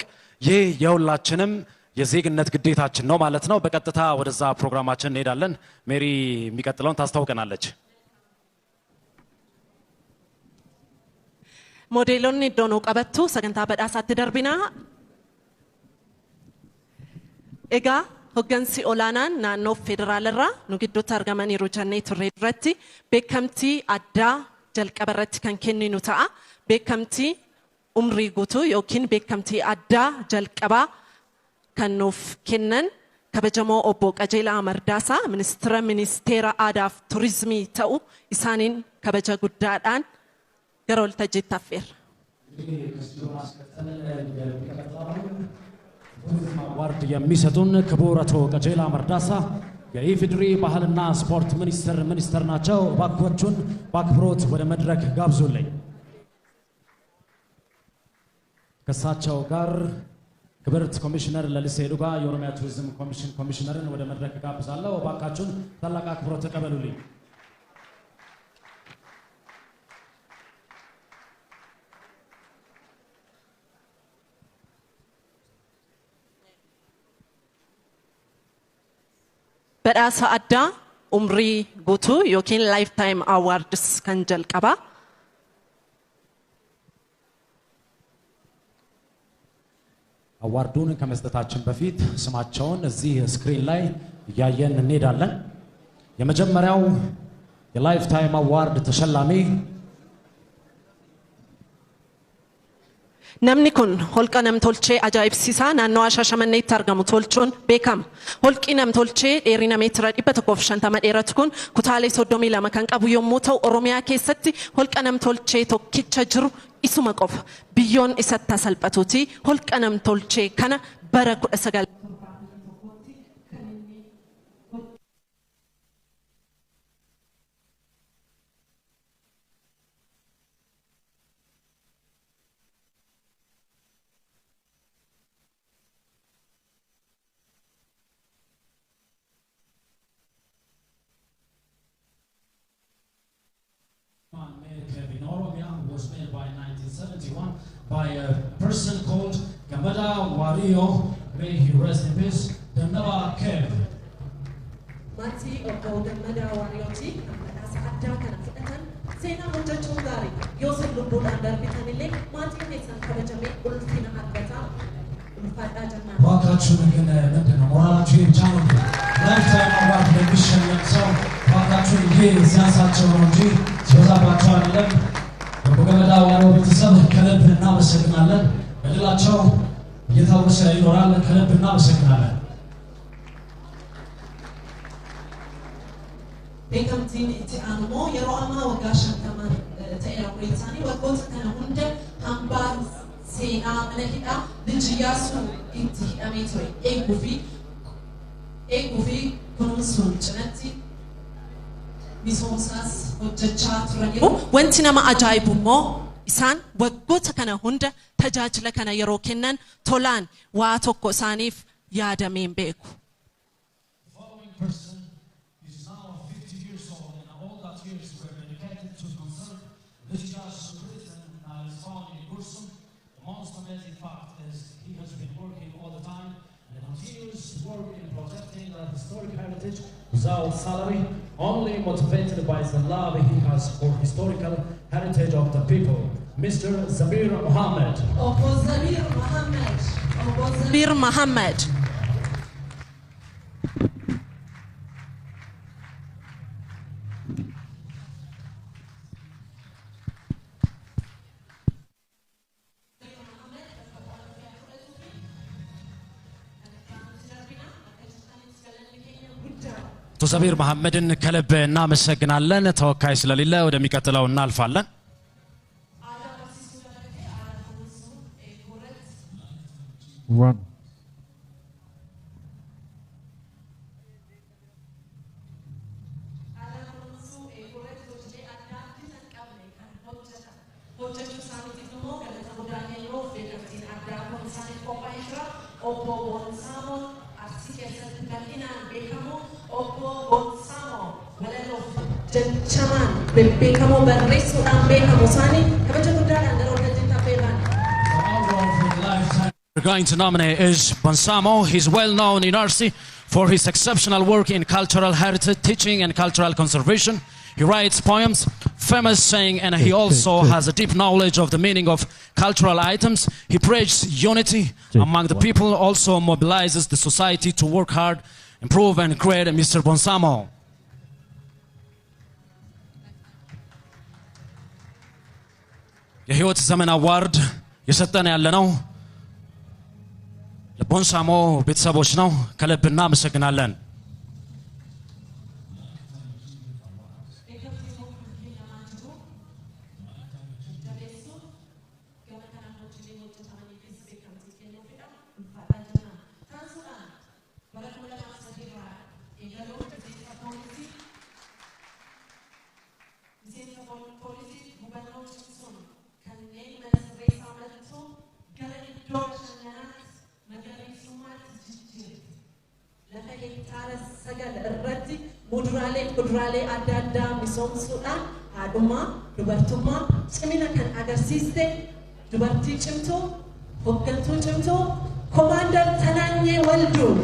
ይህ የሁላችንም የዜግነት ግዴታችን ነው ማለት ነው። በቀጥታ ወደዛ ፕሮግራማችን እንሄዳለን። ሜሪ የሚቀጥለውን ታስተዋውቀናለች። ሞዴሎን ዶኖ ቀበቱ ሰገንታ በዳሳት ደርቢና ኤጋ ሆገንሲ ኦላናን ናኖ ፌደራልራ ኑግዶት አርጋማኒ ሩጃኔ ቱሬ ድረቲ ቤከምቲ አዳ ጀልቀበረት ከንከኒኑ ተአ ቤከምቲ ኡምሪ ጉቱ ዮኪን ቤከምቲ አዳ ጀልቀባ ከኑፍ ከነን ከበጀሞ ኦቦ ቀጀላ መርዳሳ ሚኒስቴራ አዳፍ ቱሪዝሚ ተኡ ኢሳኒን ከበጀ ጉዳዳን ገሮል ተጅታፈር አዋርድ የሚሰጡን ክቡር አቶ ቀጀላ መርዳሳ የኢፌዴሪ ባህልና ስፖርት ሚኒስትር ናቸው። እባክዎቹን በአክብሮት ወደ መድረክ ጋብዙልኝ። ከእሳቸው ጋር ክብርት ኮሚሽነር ለሊሴ ዱጋ የኦሮሚያ ቱሪዝም ኮሚሽን ኮሚሽነርን ወደ መድረክ ጋብዛለሁ። እባካችሁን ታላቅ አክብሮት ተቀበሉልኝ። badhaasa addaa umrii guutuu yookiin lifetime awards kan jalqaba አዋርዱን ከመስጠታችን በፊት ስማቸውን እዚህ ስክሪን ላይ እያየን እንሄዳለን። የመጀመሪያው የላይፍታይም አዋርድ ተሸላሚ namni kun holqa namtolchee ajaa'ibsiisaa naannoo Shaashamanneetti argamu tolchuun beekama. Holqi namtolchee dheerina meetira 150 dheeratu kun kutaalee 32 kan qabu yommuu ta'u Oromiyaa keessatti holqa namtolchee tokkicha jiru isuma qofa. Biyyoon isatti salphatuuti holqa namtolchee kana bara 19 was made by 1971 by a person called Gamada Wario. May he rest in peace. The Nava Kev. Mati Oko Gamada Wario T. As Adaka and Sena Mutachungari. Yosef Lubud and Darbitanile. Mati makes an Kabajame Ulfina Adbata. Wakachun again, Morachi channel. Lifetime award mission and so. Wakachun again, Sansachi, Josaph በገመዳ ዋሮ ቤተሰብ ከልብ እናመሰግናለን። በድላቸው እየታወሰ ይኖራል። ከልብ እናመሰግናለን። beekamtiin itti aanumoo yeroo ammaa waggaa 50 ta'eera isaanii waggoota kana hunda hambaan seenaa mana hidhaa Lijiyyaasuu itti hidhamee ture eeguu fi kunuunsuun cinatti misoomsaas hojjechaa turaniiru. Wanti nama ajaa'ibu immoo isaan waggoota kana hunda tajaajila kana yeroo kennan tolaan waa tokko isaaniif yaadameen beeku. Without salary, only motivated by the love he has for historical heritage of the people. Mr. Zabir Mohammed. Zabir Mohammed. ቶዘቢር መሐመድን ከልብ እናመሰግናለን። ተወካይ ስለሌለ ወደሚቀጥለው እናልፋለን። One. Beekamo barreessuudhaan beekamu isaanii kabaja guddaadhaan gara waltajjiitti affeerran. We're going to nominate is Bonsamo. He's well known in RC for his exceptional work in cultural heritage teaching and cultural conservation. He writes poems, famous saying, and he also has a deep knowledge of the meaning of cultural items. He preaches unity among the people, also mobilizes the society to work hard, improve and create. Mr. Bonsamo. የህይወት ዘመን አዋርድ የሰጠን ያለነው ለቦንሳሞ ቤተሰቦች ነው። ከልብ እናመሰግናለን። muduraalee kuduraalee adda addaa misoomsuudhaan haadhummaa dubartummaa cimina kan agarsiiste dubartii cimtuu hoggantuu cimtuu Commander Tananyee Walduu.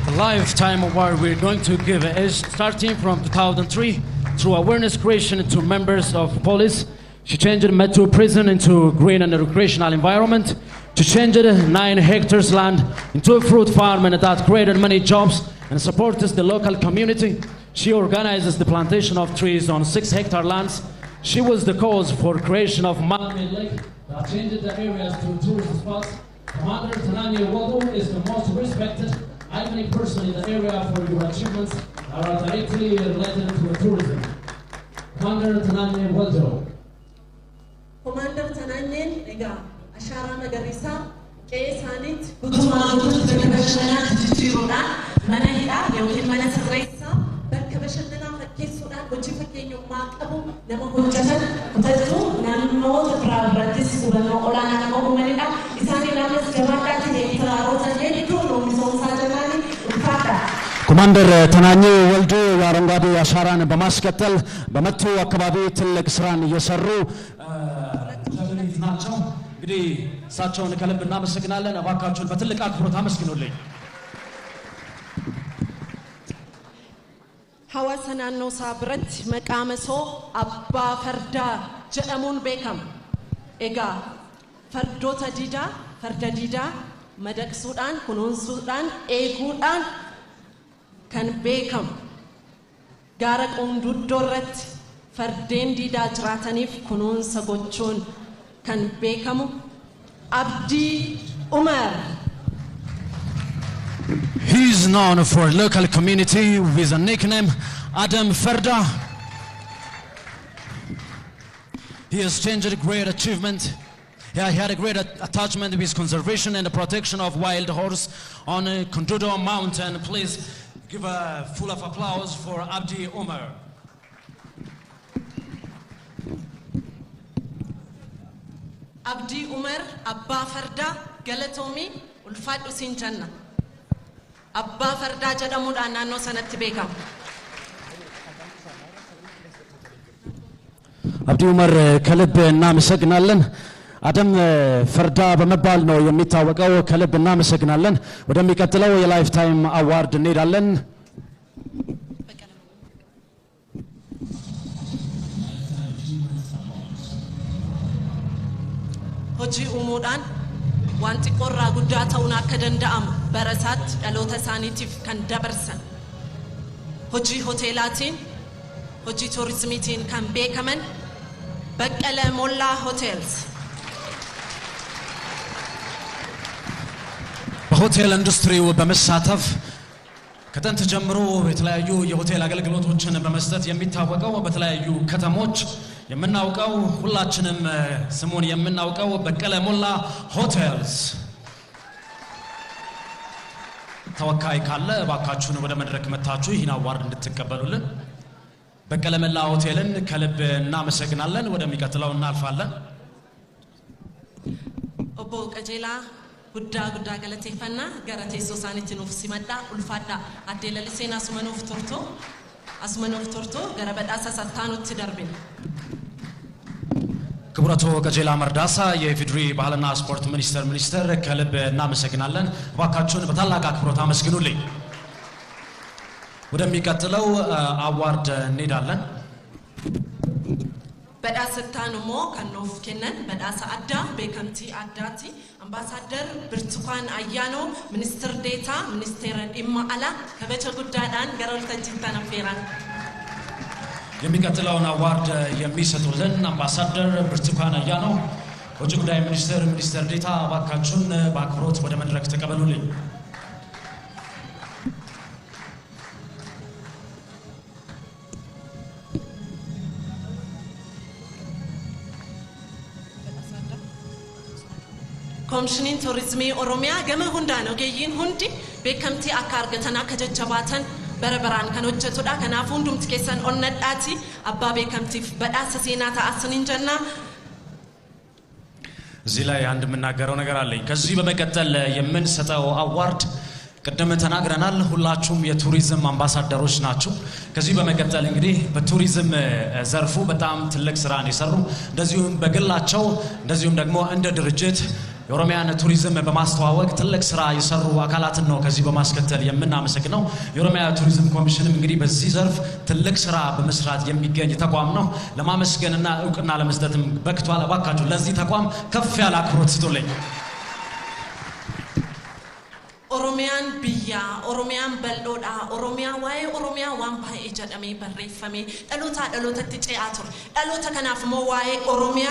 The lifetime award we're going to give is starting from 2003 through awareness creation to members of police. She changed Metu prison into green and recreational environment. She changed 9 hectares land into a fruit farm, and that created many jobs and supports the local community. She organizes the plantation of trees on 6-hectare lands. She was the cause for creation of man-made lake that changed the areas to tourist spots. Commander Tananyee Walduu is the most respected, iconic person in the area for your achievements that are directly related to tourism. Commander Tananyee Walduu. Commander Tananyeen ega ashara nagarisa keesanit gutuma gututu bakabashana jijjiirudha mana hidhaa yookiin mana sirreessaa bakka bashannanaa fakkeessuudhaan hojii fakkeenyummaa qabu nama hojjetan kutattu naannoota biraa birattis hubannoo olaanaa nama uumanidha isaanii naannas gabaadhaatti heektaarota hedduu misoomsaa jiraanii ulfaadha. ኮማንደር ተናኘው ወልዱ የአረንጓዴ አሻራን በማስቀጠል በመቱ አካባቢ ትልቅ ስራን እየሰሩ ናቸው። እንግዲህ እሳቸውን ከልብ እናመሰግናለን። እባካችሁን በትልቅ አክብሮት አመስግኑልኝ። Hawaasa naannoo isaa biratti maqaamasoo abbaa fardaa jedhamuun beekama. Egaa fardoota diidaa, farda diidaa madaqsuudhaan, kunuunsuudhaan, eeguudhaan kan beekamu. Gaara Qunduddoo irratti fardeen diidaa jiraataniif kunuunsa gochuun kan beekamu Abdii Umar. He is known for local community with a nickname Adam Farda. He has changed a great achievement. He had a great attachment with conservation and the protection of wild horse on Kundudo Mountain. Please give a full of applause for Abdi Umar. Abdi Umar Abba Farda Galatomi Ulfadu Sinjanna. Abba Farda jedhamuudhaan naannoo sanatti beekama. አብዲ ዑመር ከልብ እናመሰግናለን። አደም ፈርዳ በመባል ነው የሚታወቀው። ከልብ እናመሰግናለን። ወደሚቀጥለው የላይፍ ታይም አዋርድ እንሄዳለን። hojii uumuudhaan wanti qorraa guddaa ta'uun akka danda'amu barasaatti dhaloota isaaniitiif kan dabarsan hojii hoteelaatiin hojii tuurizimiitiin kan beekaman Baqqala Mollaa Hotels በሆቴል ኢንዱስትሪው በመሳተፍ ከጥንት ጀምሮ የተለያዩ የሆቴል አገልግሎቶችን በመስጠት የሚታወቀው በተለያዩ ከተሞች የምናውቀው ሁላችንም ስሙን የምናውቀው በቀለ ሞላ ሆቴልስ ተወካይ ካለ እባካችሁን ወደ መድረክ መታችሁ ይህን አዋርድ እንድትቀበሉልን በቀለ ሞላ ሆቴልን ከልብ እናመሰግናለን። ወደሚቀጥለው እናልፋለን። ኦቦ ቀጀላ ጉዳ ገለቴፈና ገረቴሶ ሳኒት ኑፍ ሲመጣ ኡልፋዳ አዴለልሴና አስመኖፍ ቶርቶ ገረበዳሳ ሳታኑት ደርብን ክቡራቶ ቀጀላ መርዳሳ የኢፌዴሪ ባህልና ስፖርት ሚኒስተር ከልብ እናመሰግናለን። እባካችሁን በታላቅ አክብሮት አመስግኑልኝ። ወደሚቀጥለው አዋርድ እንሄዳለን። በዳሰታንሞ ከኖፍ ከነን በዳሳ አዳ በከምቲ አዳቲ አምባሳደር ብርቱካን አያኖ ሚኒስትር ዴታ ሚኒስቴር ኢማአላ ከበቸ ጉዳዳን ገረልተንቺታ ነፌራን የሚቀጥለውን አዋርድ የሚሰጡልን አምባሳደር ብርቱካን አያኖ ውጭ ጉዳይ ሚኒስትር ዴታ እባካችሁን በአክብሮት ወደ መድረክ ተቀበሉልኝ። ኮሚሽኒን ቱሪዝሚ ኦሮሚያ ገመ ሁንዳ ነው ገይን ሁንዲ በከምቲ አካርገተና ከጀጀባተን barabaraan kan hojjetudha. Kanaaf hundumti keessan onnadhaati abbaa beekamtiif badhaasa seenaa ta'asiniin jenna. እዚህ ላይ አንድ የምናገረው ነገር አለኝ። ከዚህ በመቀጠል የምንሰጠው አዋርድ ቀደም ተናግረናል። ሁላችሁም የቱሪዝም አምባሳደሮች ናችሁ። ከዚህ በመቀጠል እንግዲህ በቱሪዝም ዘርፉ በጣም ትልቅ ስራን የሰሩ እንደዚሁም በግላቸው እንደዚሁም ደግሞ እንደ ድርጅት የኦሮሚያን ቱሪዝም በማስተዋወቅ ትልቅ ስራ የሰሩ አካላትን ነው ከዚህ በማስከተል የምናመሰግነው። የኦሮሚያ ቱሪዝም ኮሚሽንም እንግዲህ በዚህ ዘርፍ ትልቅ ስራ በመስራት የሚገኝ ተቋም ነው። ለማመስገንና እውቅና ለመስጠትም በቅቷል። እባካችሁ ለዚህ ተቋም ከፍ ያለ አክብሮት ስጡልኝ። ኦሮሚያን ብያ ኦሮሚያን በልዶዳ ኦሮሚያ ዋይ ኦሮሚያ ዋን ባይ ጀደሜ በሬፈሜ ዳሎታ ቲጨያቱ ዳሎታ ከናፍ ሞ ዋይ ኦሮሚያ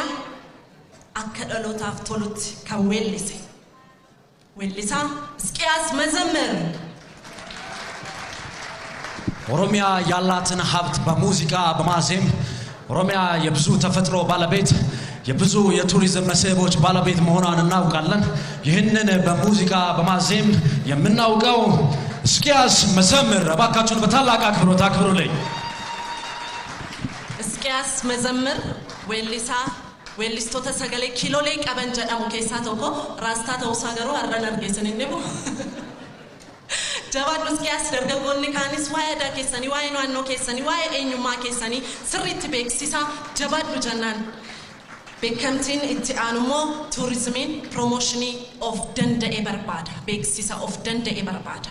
akka dhalootaaf tolutti kan weellise weellisaa Hizqiyaas Mazammar ኦሮሚያ ያላትን ሀብት በሙዚቃ በማዜም ኦሮሚያ የብዙ ተፈጥሮ ባለቤት የብዙ የቱሪዝም መስህቦች ባለቤት መሆኗን እናውቃለን። ይህንን በሙዚቃ በማዜም የምናውቀው Hizqiyaas Mazammar እባካችሁን በታላቅ አክብሮት አክብሩልኝ። Hizqiyaas Mazammar weellisaa weellistoota sagalee kiiloolee qaban jedhamu keessaa tokko raastaa ta'uusaa garuu har'an argeessan inni bu jabaadhu Hizqiyaas dargaggoonni kaanis waa'ee aadaa keessanii waa'ee naannoo keessanii waa'ee eenyummaa keessanii sirriitti beeksisaa jabaadhu jennaan. Beekamtiin itti aanu immoo tuurizimiin piroomooshinii of danda'e barbaada beeksisa of danda'e barbaada.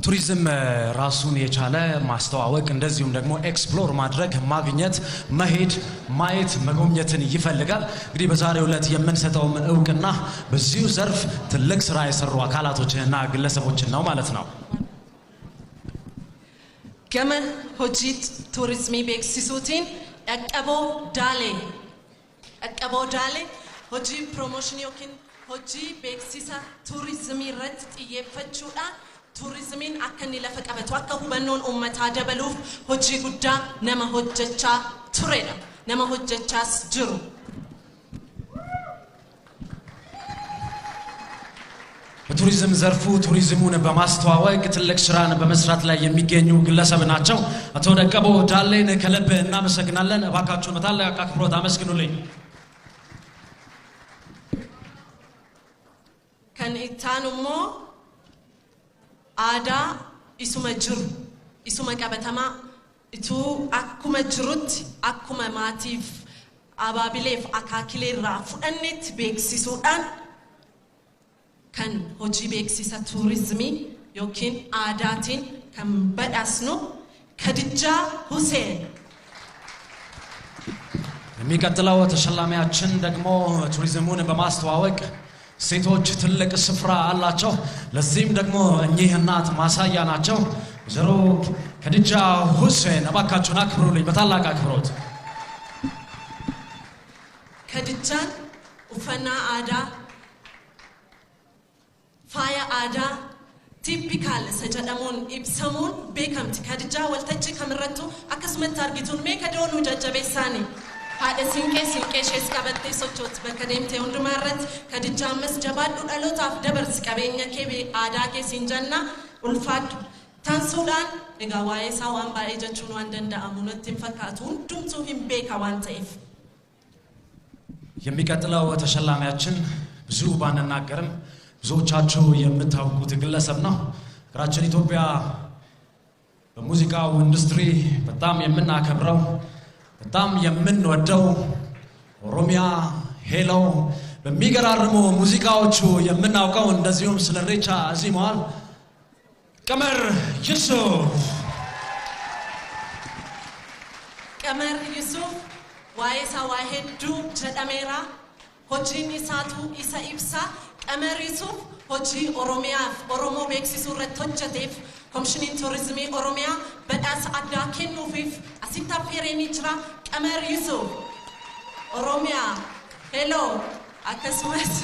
ቱሪዝም ራሱን የቻለ ማስተዋወቅ እንደዚሁም ደግሞ ኤክስፕሎር ማድረግ ማግኘት መሄድ ማየት መጎብኘትን ይፈልጋል። እንግዲህ በዛሬው ዕለት የምንሰጠው እውቅና በዚሁ ዘርፍ ትልቅ ስራ የሰሩ አካላቶችንና ግለሰቦችን ነው ማለት ነው። ገመ ሆጂት ቱሪዝሚ ቤክሲሱቲን አቀቦ ዳሌ ሆጂ ፕሮሞሽን ዮኪን ሆጂ ቤክሲሳ ቱሪዝሚ ረት ጥየፈቹዳ turizimiin akka inni lafa qabatu akka hubannoon uummataa dabaluuf hojii guddaa nama hojjechaa turedha nama hojjechaas jiru. በቱሪዝም ዘርፉ ቱሪዝሙን በማስተዋወቅ ትልቅ ስራን በመስራት ላይ የሚገኙ ግለሰብ ናቸው። አቶ ደቀቦ ዳሌን ከልብ እናመሰግናለን። እባካችሁን በታላቅ አክብሮት አመስግኑልኝ። kan ittaanu immoo aadaa isuma qabatamaa ituu akkuma jirutti akkuma maatiif abaabileef akaakileerraa fudhannetti beeksisuudhaan kan hojii beeksisa tuurizimii yookiin aadaatiin kan badhaasnu Khadija Hussein የሚቀጥለው ተሸላሚያችን ደግሞ ቱሪዝሙን በማስተዋወቅ ሴቶች ትልቅ ስፍራ አላቸው። ለዚህም ደግሞ እኚህ እናት ማሳያ ናቸው። ወይዘሮ ከድጃ ሁሴን እባካችሁን አክብሩልኝ በታላቅ አክብሮት። ከድጃን ኡፈና አዳ ፋያ አዳ ቲፒካል ሰጀደሙን ኢብሰሙን ቤከምት ከድጃ ወልተች ከምረቱ አከስመት ታርጊቱን ሜከዶኑ ጀጀቤሳኒ haadha siinqee shees qabattee sochooti bakka deemtee hundumaarratti Khadija ammas jabaadhu dhalootaaf dabarsi qabeenya kee aadaa kee siin jenna ulfaadhu tansuudhaan egaa waa'ee isaa waan baay'ee jechuun waan danda'amu natti hin fakkaatu hundumtuu hin beeka waan ta'eef. የሚቀጥለው ተሸላሚያችን ብዙ ባንናገርም ብዙዎቻችሁ የምታውቁት ግለሰብ ነው። ሀገራችን ኢትዮጵያ በሙዚቃው ኢንዱስትሪ በጣም የምናከብረው በጣም የምንወደው ኦሮሚያ ሄሎ በሚገራርሙ ሙዚቃዎቹ የምናውቀው እንደዚሁም ስለ ኢሬቻ አዚመዋል ቀመር ዩሱፍ ዋይሳ ዋሄዱ ጀዳሜራ hojiin isaatu isa ibsa Qamar Yusuf hojii Oromiyaaf Oromoo beeksisuu irratti hojjeteef Komishiniin Tuurizimii Oromiyaa badhaasa addaa kennuufiif asitti affeeranii jira. Qamar Yusuf Oromiyaa hello akkasumas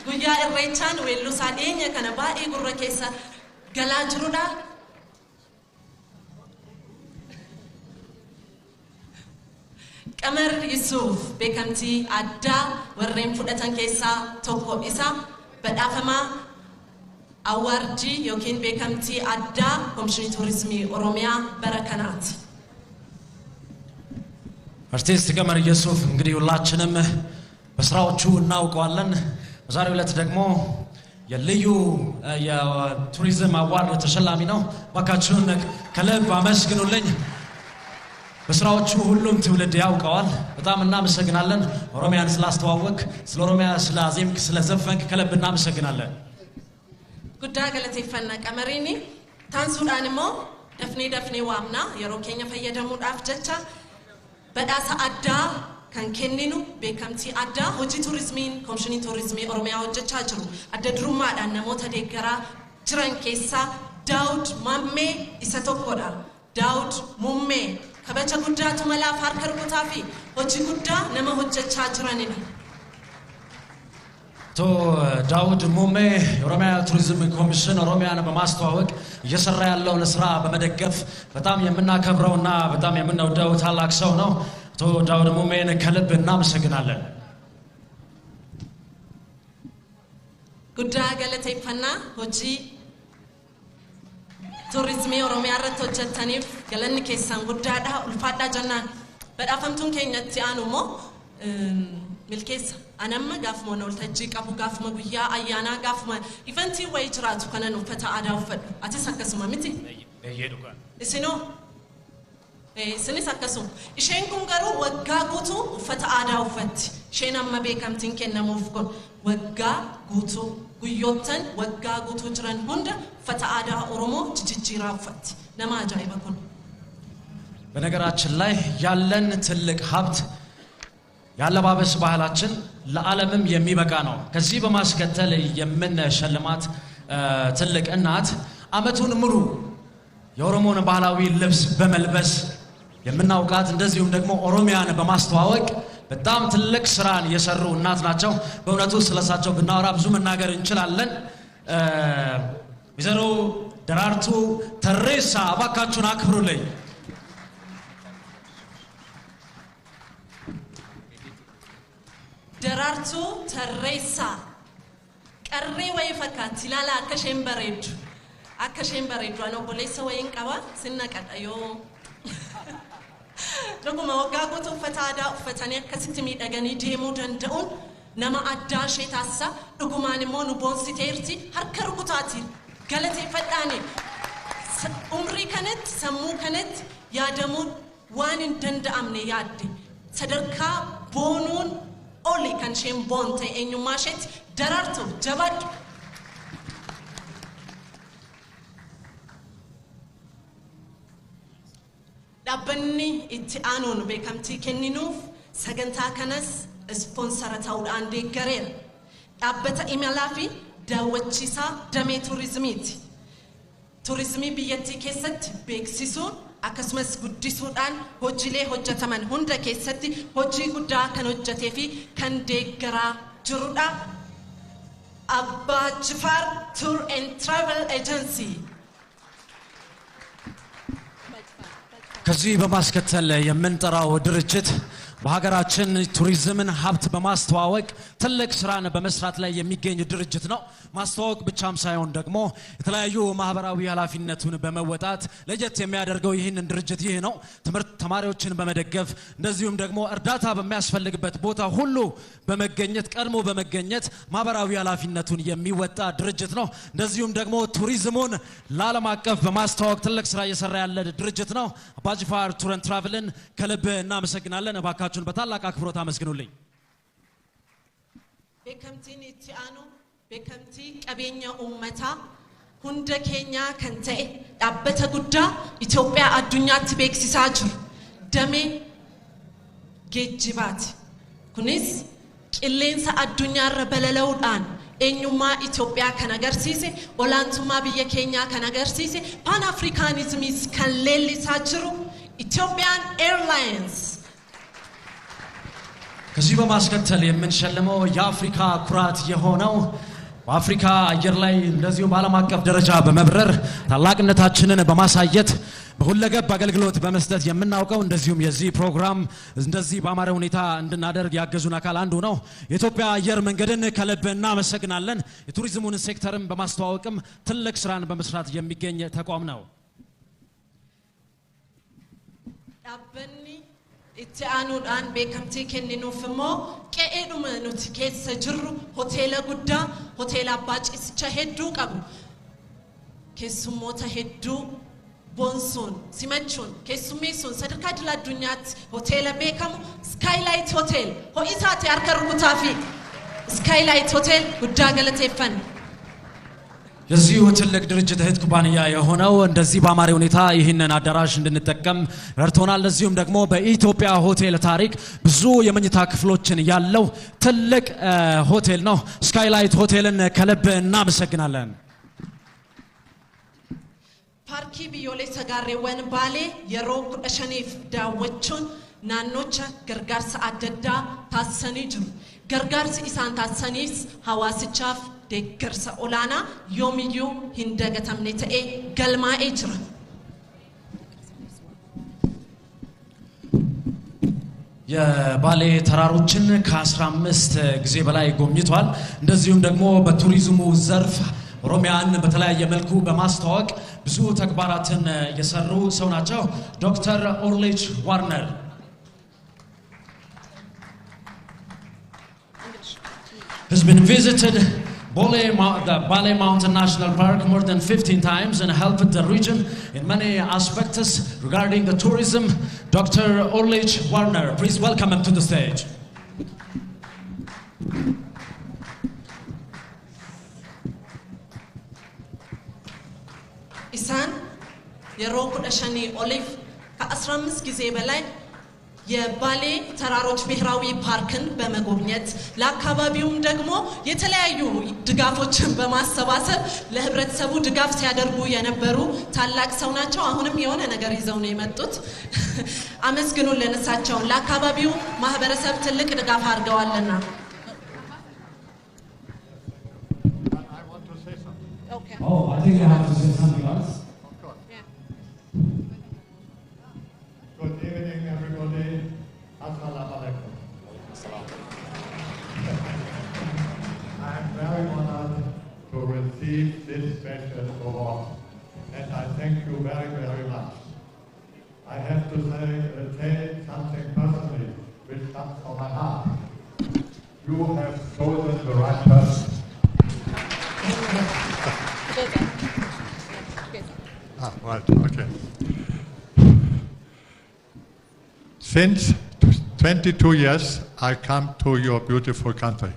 guyyaa irreechaan weellusaa dhiyeenya kana baay'ee gurra keessa galaa jirudha. Qamar Yusuf beekamtii addaa warreen fudhatan keessaa tokko isa badhaafama awardii yookiin beekamtii addaa Komishinii Turizimii Oromiyaa bara kanaati. አርቲስት ገመር ኢየሱፍ እንግዲህ ሁላችንም በስራዎቹ እናውቀዋለን። በዛሬው ዕለት ደግሞ የልዩ የቱሪዝም አዋርድ ተሸላሚ ነው። ባካችሁን ከልብ አመስግኑልኝ። በስራዎቹ ሁሉም ትውልድ ያውቀዋል። በጣም እናመሰግናለን። ኦሮሚያን ስላስተዋወቅ፣ ስለ ኦሮሚያ ስላዜምክ፣ ስለዘፈንክ ከልብ እናመሰግናለን። guddaa galateeffannaa qamariini taansuudhaan immoo dafnee waamna yeroo keenya fayyadamuudhaaf jecha badhaasa addaa kan kenninu beekamtii addaa hojii turizimiin Komishinii Turizimii Oromiyaa hojjechaa jiru adda durummaadhaan namoota deeggaraa jiran keessaa Daawud Mammee isa tokkodha. Daawud Mummee kabaja guddaatu malaaf harka rukutaa fi hojii guddaa nama hojjechaa jiranidha. to ዳውድ ሙሜ የኦሮሚያ ቱሪዝም ኮሚሽን ኦሮሚያን በማስተዋወቅ እየሰራ ያለውን ስራ በመደገፍ በጣም የምናከብረውና በጣም የምንወደው ታላቅ ሰው ነው። to ዳውድ ሙሜን ከልብ እናመሰግናለን። guddaa galateeffannaa hojii turizimii Oromiyaa irratti hojjettaniif galanni keessan guddaadha. ulfaadhaa jennaan badhaafamtuun keenyatti aanu immoo milkeessa anamma gaafuma waltajjii qabu gaafuma guyyaa ayyaanaa gaafuma ifantii wayii jiraatu kanan uffata aadaa uffadhu atis akkasuma miti isinis akkasuma isheen kun garuu waggaa guutuu uffata aadaa uffatti isheen amma beekamtiin kennamuuf kun waggaa guutuu guyyoottan waggaa guutuu jiran hunda uffata aadaa Oromoo jijjiiraa uffatti nama ajaa'iba kun በነገራችን ላይ ያለን ትልቅ ሀብት ያለባበስ ባህላችን ለዓለምም የሚበቃ ነው። ከዚህ በማስከተል የምንሸልማት ትልቅ እናት አመቱን ሙሉ የኦሮሞን ባህላዊ ልብስ በመልበስ የምናውቃት እንደዚሁም ደግሞ ኦሮሚያን በማስተዋወቅ በጣም ትልቅ ስራን የሰሩ እናት ናቸው። በእውነቱ ስለሳቸው ብናወራ ብዙ መናገር እንችላለን። ወይዘሮ ደራርቱ ተሬሳ አባካችሁን አክብሩልኝ። Daraartuu Tarreessaa qarree wayii fakkaatti ilaala akka isheen bareeddu ani obboleessa wayiin qaba sinna qadha yoo dhuguma waggaa guutuu uffata aadaa uffatanii akkasitti miidhaganii deemuu danda'uun nama addaa ishee taasisa. dhugumaan immoo nu boonsiteerti harka rukutaatiin galateeffadhaani umrii kanatti sammuu kanatti yaadamuun waan hin danda'amne yaadde sadarkaa boonuun oli kan isheen boonte eenyummaa isheetti Daraartuu jabadhu. dhaabbanni itti aanuun beekamtii kenninuuf sagantaa kanas ispoonsara ta'uudhaan deeggareera. dhaabbata imalaa fi daawwachiisaa damee turizimiiti. turizimii biyyattii keessatti beeksisuun akkasumas guddisuudhaan hojiilee hojjetaman hunda keessatti hojii guddaa kan hojjetee fi kan deeggaraa jirudha. Abbaa Jifaar Tour and Travel Agency ከዚህ በማስከተል የምንጠራው ድርጅት በሀገራችን ቱሪዝምን ሀብት በማስተዋወቅ ትልቅ ስራን በመስራት ላይ የሚገኝ ድርጅት ነው። ማስተዋወቅ ብቻም ሳይሆን ደግሞ የተለያዩ ማህበራዊ ኃላፊነቱን በመወጣት ለየት የሚያደርገው ይህንን ድርጅት ይህ ነው። ትምህርት ተማሪዎችን በመደገፍ እንደዚሁም ደግሞ እርዳታ በሚያስፈልግበት ቦታ ሁሉ በመገኘት ቀድሞ በመገኘት ማህበራዊ ኃላፊነቱን የሚወጣ ድርጅት ነው። እንደዚሁም ደግሞ ቱሪዝሙን ለዓለም አቀፍ በማስተዋወቅ ትልቅ ስራ እየሰራ ያለ ድርጅት ነው። አባ ጂፋር ቱር ኤንድ ትራቭልን ከልብ እናመሰግናለን። እባካችሁን በታላቅ አክብሮት አመስግኑልኝ። beekamtiin itti aanu beekamtii qabeenya uummataa hunda keenya kan ta'e dhaabbata guddaa Itoophiyaa addunyaatti beeksisaa jiru damee geejjibaati. kunis qilleensa addunyaarra balala'uudhaan eenyummaa Itoophiyaa kan agarsiise olaantummaa biyya keenyaa kan agarsiise pan afrikaanizimiis kan leellisaa jiru Ethiopian Airlines ከዚህ በማስከተል የምንሸልመው የአፍሪካ ኩራት የሆነው በአፍሪካ አየር ላይ እንደዚሁ በዓለም አቀፍ ደረጃ በመብረር ታላቅነታችንን በማሳየት በሁለገብ አገልግሎት በመስጠት የምናውቀው እንደዚሁም የዚህ ፕሮግራም እንደዚህ በአማረ ሁኔታ እንድናደርግ ያገዙን አካል አንዱ ነው። የኢትዮጵያ አየር መንገድን ከልብ እናመሰግናለን። የቱሪዝሙን ሴክተርም በማስተዋወቅም ትልቅ ስራን በመስራት የሚገኝ ተቋም ነው። ዳበኒ ኢቲአኑዳን ቤከምቲ ከኒኑፍ ሞ ቀኤዱመ ኑቲ ኬሰ ጅሩ ሆቴል ጉዳ ሆቴል አባጭስቻ ሄዱ ቀቡ ኬሱሞታ ሄዱ ቦንሱን ሲመቹን ኬሱሜሱን ሰድርካ ድላ ዱኛት ሆቴል ቤከሙ ስካይላይት ሆቴል ሆኢሳት ያርከርኩታፊ ስካይላይት ሆቴል ጉዳ ገለቴፈን የዚሁ ትልቅ ድርጅት እህት ኩባንያ የሆነው እንደዚህ በአማረ ሁኔታ ይህንን አዳራሽ እንድንጠቀም ረድቶናል። ለዚሁም ደግሞ በኢትዮጵያ ሆቴል ታሪክ ብዙ የመኝታ ክፍሎችን ያለው ትልቅ ሆቴል ነው። ስካይላይት ሆቴልን ከልብ እናመሰግናለን። ፓርኪ ቢዮሌ ሰጋሬወን ባሌ የሮክ እሸኔፍ ዳወቹን ናኖቻ ገርጋርስ አደዳ ታሰኒ ጅሩ ገርጋርስ ኢሳን ታሰኒስ ሐዋስቻፍ ደገርሰ ኦላና ዮሚዩ ሂንደገተምኔ ተኤ ገልማኤ ጅራ የባሌ ተራሮችን ከ15 ጊዜ በላይ ጎብኝቷል። እንደዚሁም ደግሞ በቱሪዝሙ ዘርፍ ኦሮሚያን በተለያየ መልኩ በማስተዋወቅ ብዙ ተግባራትን የሰሩ ሰው ናቸው። ዶክተር ኦርሌች ዋርነር has been visited the Bale Mountain National Park more than 15 times and helped the region in many aspects regarding the tourism. Dr. Orlich Warner, please welcome him to the stage. ኢሳን የሮክ ደሸኒ ኦሊቭ ከ15 ጊዜ በላይ የባሌ ተራሮች ብሔራዊ ፓርክን በመጎብኘት ለአካባቢውም ደግሞ የተለያዩ ድጋፎችን በማሰባሰብ ለህብረተሰቡ ድጋፍ ሲያደርጉ የነበሩ ታላቅ ሰው ናቸው። አሁንም የሆነ ነገር ይዘው ነው የመጡት። አመስግኑልን እሳቸውን። ለአካባቢው ማህበረሰብ ትልቅ ድጋፍ አድርገዋልና። Oh, I think I have to say something else. Of course. Yeah. Good evening, everybody. Assalamu alaikum. I am very honored to receive this special award, and I thank you very, very much. I have to say something personally, which comes from my heart. You have chosen the right person. Right, okay. Since 22 years, I come to your beautiful country.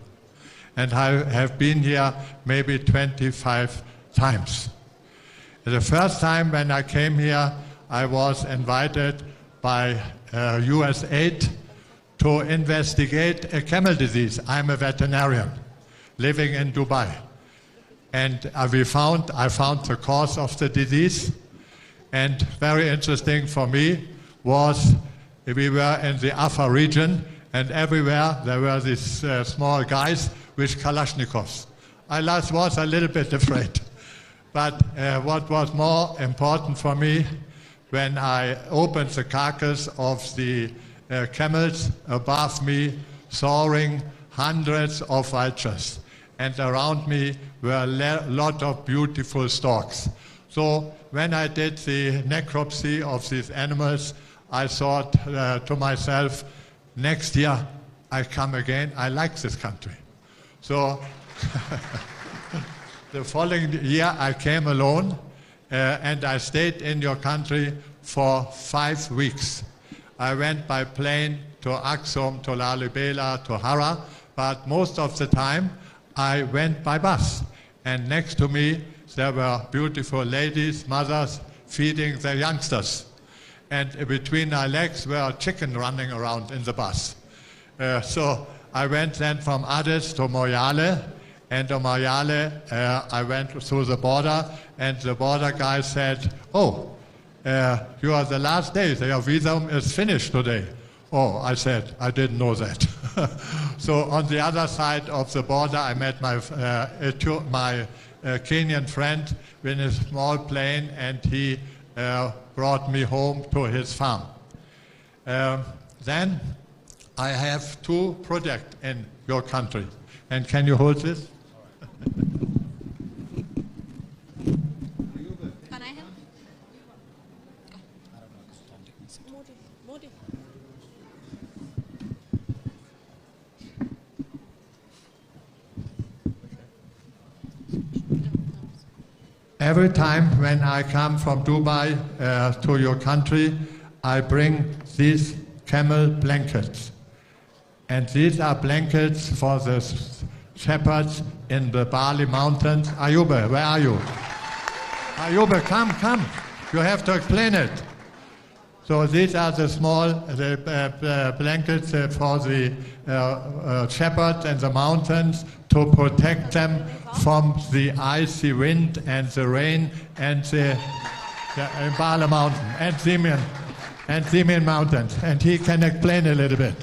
And I have been here maybe 25 times. The first time when I came here, I was invited by US Aid to investigate a camel disease. I'm a veterinarian living in Dubai. And I found the cause of the disease. And very interesting for me was we were in the Afar region, and everywhere there were these small guys with Kalashnikovs. I was a little bit afraid. But what was more important for me, when I opened the carcass of the camels above me, soaring hundreds of vultures. And around me were a lot of beautiful storks. So when I did the necropsy of these animals, I thought to myself, next year I come again. I like this country. So the following year I came alone and I stayed in your country for 5 weeks. I went by plane to Aksum, to Lalibela, to Hara, but most of the time I went by bus, and next to me there were beautiful ladies, mothers, feeding their youngsters. And between our legs were a chicken running around in the bus. So I went then from Addis to Moyale, and to Moyale I went through the border, and the border guy said, oh, you are the last day, your visa is finished today. Oh, I said, I didn't know that. So on the other side of the border, I met my Kenyan friend in a small plane, and he brought me home to his farm. Then I have 2 projects in your country. And can you hold this? Can I help? Every time when I come from Dubai to your country, I bring these camel blankets. And these are blankets for the shepherds in the Bali Mountains. Ayuba, where are you? Ayuba, come. You have to explain it. So these are the small blankets for the shepherds in the mountains to protect them from the icy wind and the rain and the Bali Mountain and Simeon Mountains. And he can explain a little bit.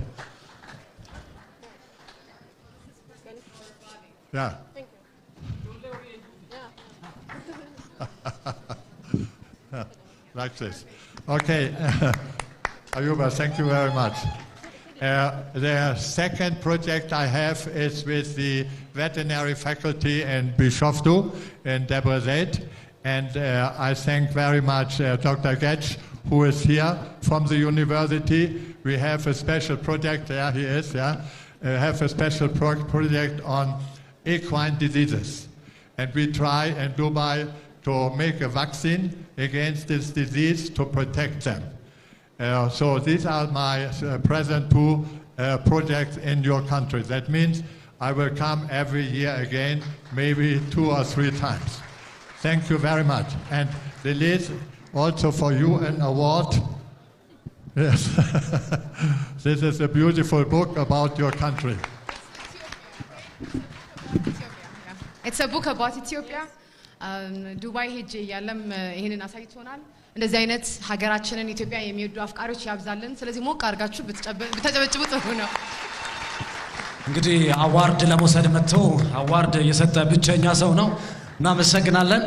Yeah. Thank you. Like this. Okay. Ayuba, thank you very much. The second project I have is with the veterinary faculty in Bischoftu in Debrecen. And I thank very much Dr. Getsch, who is here from the university. We have a special project, there he is, yeah. Have a special project on equine diseases. And we try in Dubai to make a vaccine against this disease to protect them. So these are my present 2 projects in your country. That means I will come every year again, maybe 2 or 3 times. Thank you very much. And Lilis, also for you an award. Yes. This is a beautiful book about your country. It's a book about Ethiopia. ዱባይ ሄጄ ያለም ይሄንን አሳይቶናል። እንደዚህ አይነት ሀገራችንን ኢትዮጵያ የሚወዱ አፍቃሪዎች ያብዛልን። ስለዚህ ሞቅ አድርጋችሁ ብትጨበጭቡ ጥሩ ነው። እንግዲህ አዋርድ ለመውሰድ መጥቶ አዋርድ የሰጠ ብቸኛ ሰው ነው። እናመሰግናለን።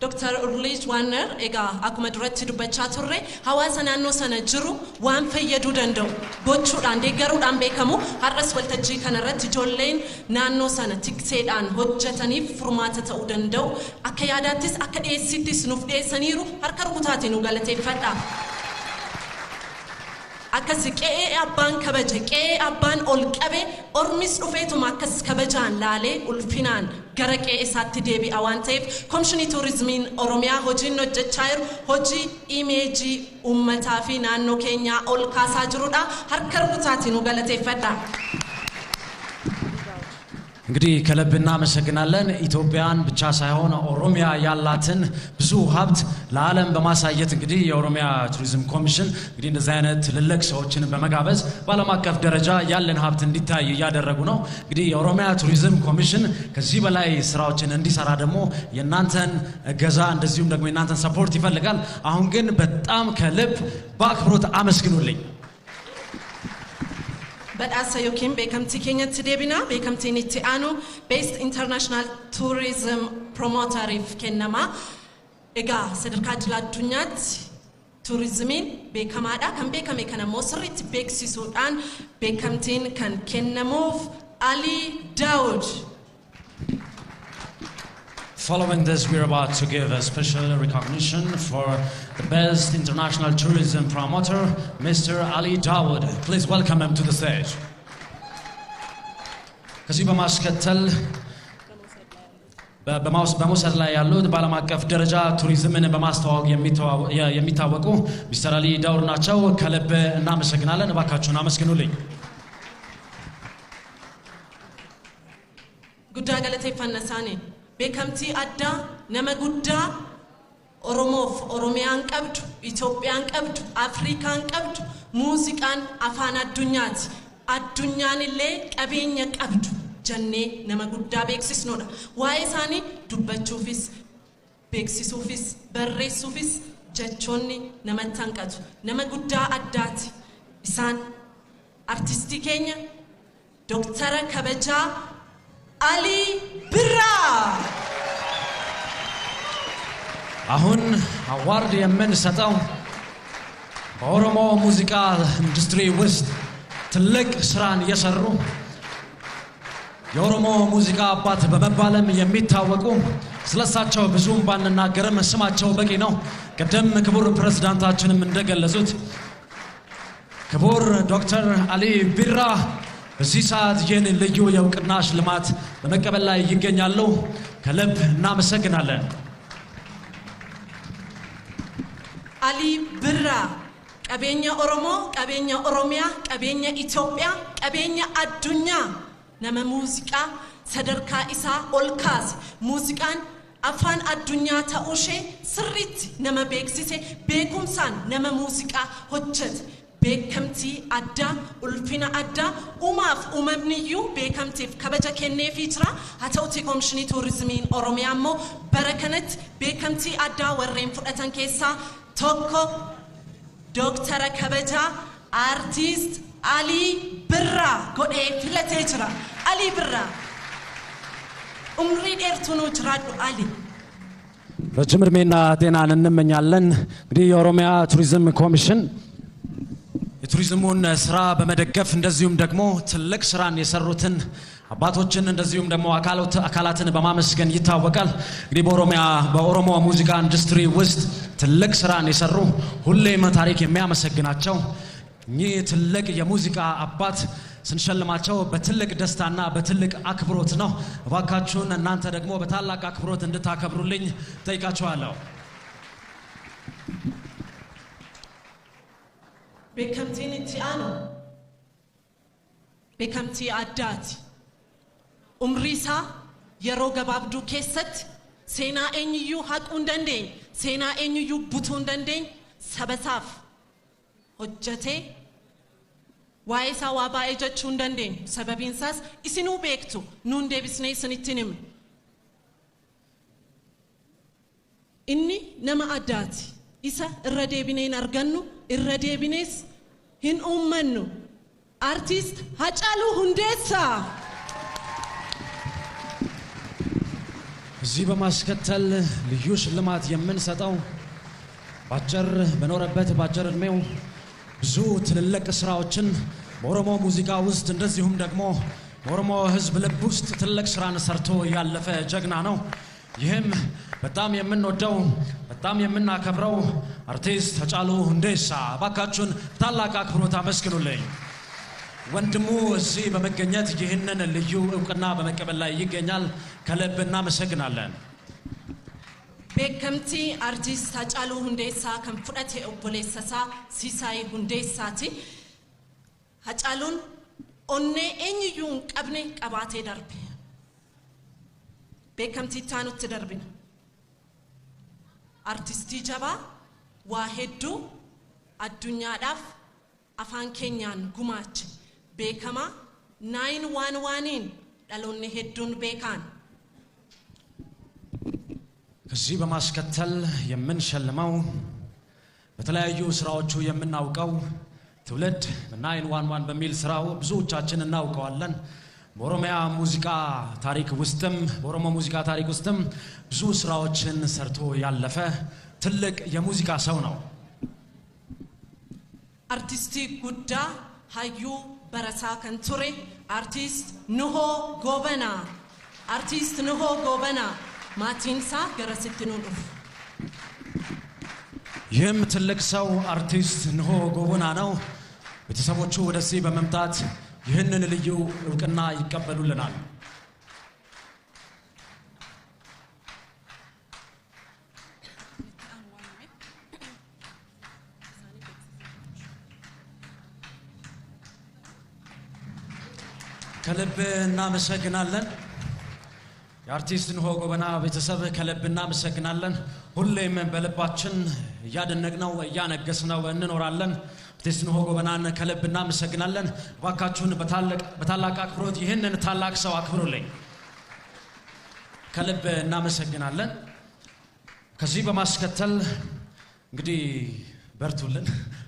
Dr. Urlish Warner, ega akkuma duratti dubbachaa turre hawaasa naannoo sana jiru waan fayyaduu danda'u gochuudhaan deeggaruudhaan beekamu har'as waltajjii kanarratti ijoolleen naannoo sana tikseedhaan hojjetaniif furmaata ta'uu danda'u akka yaadaattis akka dhiyeessittis nuuf dhiyeessaniiru harka rukutaatiin nu galateeffadha. Akkas qe'ee abbaan kabaje qe'ee abbaan ol qabe ormis dhufeetuma akkas kabajaan laalee ulfinaan gara qe'ee isaatti deebi'a waan ta'eef Komishinii Turizimiin Oromiyaa hojiin hojjechaa jiru hojii imeejii uummataa fi naannoo keenyaa ol kaasaa jirudha. Harka rukutaatiin nu galateeffadha. እንግዲህ ከልብ እናመሰግናለን። ኢትዮጵያን ብቻ ሳይሆን ኦሮሚያ ያላትን ብዙ ሀብት ለዓለም በማሳየት እንግዲህ የኦሮሚያ ቱሪዝም ኮሚሽን እንግዲህ እንደዚህ አይነት ትልልቅ ሰዎችን በመጋበዝ በዓለም አቀፍ ደረጃ ያለን ሀብት እንዲታይ እያደረጉ ነው። እንግዲህ የኦሮሚያ ቱሪዝም ኮሚሽን ከዚህ በላይ ስራዎችን እንዲሰራ ደግሞ የእናንተን እገዛ እንደዚሁም ደግሞ የእናንተን ሰፖርት ይፈልጋል። አሁን ግን በጣም ከልብ በአክብሮት አመስግኑልኝ። But as Yokim beekamtii keenyatti deebina beekamtiin itti aanu Best International Tourism Promoteriif kennama. Egaa sadarkaa idil addunyaatti turizimiin beekamaadha. Kan beekame kan ammoo sirriitti beeksisuudhaan beekamtiin kan kennamuuf Ali Dawood. Following this, we're about to give a special recognition for the Best International Tourism Promoter, Mr. Ali Dawood. Please welcome him to the stage. ከዚህ በማስከተል በመውሰድ ላይ ያሉት በዓለም አቀፍ ደረጃ ቱሪዝምን በማስተዋወቅ የሚታወቁ ሚስተር አሊ ዳውድ ናቸው። ከልብ እናመሰግናለን። እባካችሁን አመስግኑልኝ። Guddaa galateeffannaa isaanii beekamtii addaa nama guddaa Oromoof Oromiyaan qabdu, Itoophiyaan qabdu, Afrikaan qabdu, muuziqaan afaan addunyaati. Addunyaan illee qabeenya qabdu jennee nama guddaa beeksisnuudha. Waa'ee isaanii dubbachuufis, beeksisuufis, barreessuufis jechoonni namatti hanqatu nama guddaa addaati isaan artistii keenya Dr. Kabajaa Ali Birra አሁን አዋርድ የምንሰጠው በኦሮሞ ሙዚቃ ኢንዱስትሪ ውስጥ ትልቅ ስራን የሰሩ የኦሮሞ ሙዚቃ አባት በመባልም የሚታወቁ ስለሳቸው ብዙም ባንናገርም ስማቸው በቂ ነው። ቀደም ክቡር ፕሬዝዳንታችንም እንደገለጹት ክቡር ዶክተር አሊ ቢራ በዚህ ሰዓት ይህን ልዩ የእውቅና ሽልማት በመቀበል ላይ ይገኛሉ። ከልብ እናመሰግናለን። አሊ ብራ ቀቤኛ ኦሮሞ ቀቤኛ ኦሮሚያ ቀቤኛ ኢትዮጵያ ቀቤኛ አዱኛ ነመ ሙዚቃ ሰደርካ ኢሳ ኦልካስ ሙዚቃን አፋን አዱኛ ታኡሼ ስሪት ነመ ቤክሲሴ ቤኩምሳን ነመ ሙዚቃ ሆጀት ቤከምቲ አዳ ኡልፊና አዳ ኡማፍ ኡመብንዩ ቤከምቲፍ ከበጀ ከኔ ፊትራ አተውቲ ኮሚሽኒ ቱሪዝሚን ኦሮሚያሞ በረከነት ቤከምቲ አዳ ወሬን ፍቀተን ኬሳ ቶኮ ዶክተር ከበጃ አርቲስት አሊ ብራ ጎዴ ፍለቴ ጅራ አሊ ብራ ኡምሪ ደርቱኑ ጅራዱ አሊ ረጅም ዕድሜና ጤናን እንመኛለን። እንግዲህ የኦሮሚያ ቱሪዝም ኮሚሽን የቱሪዝሙን ስራ በመደገፍ እንደዚሁም ደግሞ ትልቅ ስራን የሰሩትን አባቶችን እንደዚሁም ደግሞ አካላትን በማመስገን ይታወቃል። እንግዲህ በኦሮሞ ሙዚቃ ኢንዱስትሪ ውስጥ ትልቅ ስራን የሰሩ ሁሌም ታሪክ የሚያመሰግናቸው እኚህ ትልቅ የሙዚቃ አባት ስንሸልማቸው በትልቅ ደስታና በትልቅ አክብሮት ነው። እባካችሁን እናንተ ደግሞ በታላቅ አክብሮት እንድታከብሩልኝ ጠይቃችኋለሁ። ቤከምቲን ኢቲአኖ ቤከምቲ አዳቲ ኡምሪሳ የሮ ገባብዱ ኬሰት ሴና ኤኝዩ ሀቁ እንደንዴኝ ሴና ኤኝዩ ቡቱ እንደንዴኝ ሰበሳፍ ሆጀቴ ዋይሳ ዋባ ኤጀቹ እንደንዴኝ ሰበቢንሳስ ኢሲኑ ቤክቱ ኑን ዴቢስኔ ስንትንም ኢኒ ነማ አዳቲ ኢሳ እረዴቢኔን አርገኑ እረዴቢኔስ ሂን ኡመኑ አርቲስት ሀጫሉ ሁንዴሳ እዚህ በማስከተል ልዩ ሽልማት የምንሰጠው ባጭር በኖረበት ባጭር እድሜው ብዙ ትልልቅ ስራዎችን በኦሮሞ ሙዚቃ ውስጥ እንደዚሁም ደግሞ በኦሮሞ ሕዝብ ልብ ውስጥ ትልቅ ስራን ሰርቶ ያለፈ ጀግና ነው። ይህም በጣም የምንወደው በጣም የምናከብረው አርቲስት ሀጫሉ ሁንዴሳ ባካችሁን ታላቅ አክብሮት አመስግኑልኝ። ወንድሙ እዚህ በመገኘት ይህንን ልዩ እውቅና በመቀበል ላይ ይገኛል። ከልብ እናመሰግናለን። ቤከምቲ አርቲስት ሀጫሉ ሁንዴሳ ከንፍደቴ ኦቦሌሰሳ ሲሳይ ሁንዴሳቲ ሀጫሉን ኦኔ ኤኝዩን ቀብኔ ቀባቴ ደርቤ ቤከምቲ ታኑት ደርቢን አርቲስቲ ጀባ ዋሄዱ አዱኛዳፍ አፋን ኬኛን ጉማች ቤከማ 911 ዳሎኔ ሄዱን ቤካን ከዚህ በማስከተል የምንሸልመው በተለያዩ ስራዎቹ የምናውቀው ትውልድ 911 በሚል ስራው ብዙዎቻችን እናውቀዋለን። በኦሮሚያ ሙዚቃ ታሪክ ውስጥም ብዙ ስራዎችን ሰርቶ ያለፈ ትልቅ የሙዚቃ ሰው ነው። አርቲስቲ ጉዳ ሀዩ በረሳ ከንቱሬ አርቲስት ንሆ ጎበና ማቲንሳ ገረስትኑን ኡፍ ይህም ትልቅ ሰው አርቲስት ንሆ ጎበና ነው። ቤተሰቦቹ ወደዚህ በመምጣት ይህንን ልዩ እውቅና ይቀበሉልናል። ከልብ እናመሰግናለን። የአርቲስት ንሆ ጎበና ቤተሰብ ከልብ እናመሰግናለን። ሁሌም በልባችን እያደነቅነው እያነገስነው እንኖራለን። አርቲስት ንሆ ጎበናን ከልብ እናመሰግናለን። እባካችሁን በታላቅ አክብሮት ይህንን ታላቅ ሰው አክብሩልኝ። ከልብ እናመሰግናለን። ከዚህ በማስከተል እንግዲህ በርቱልን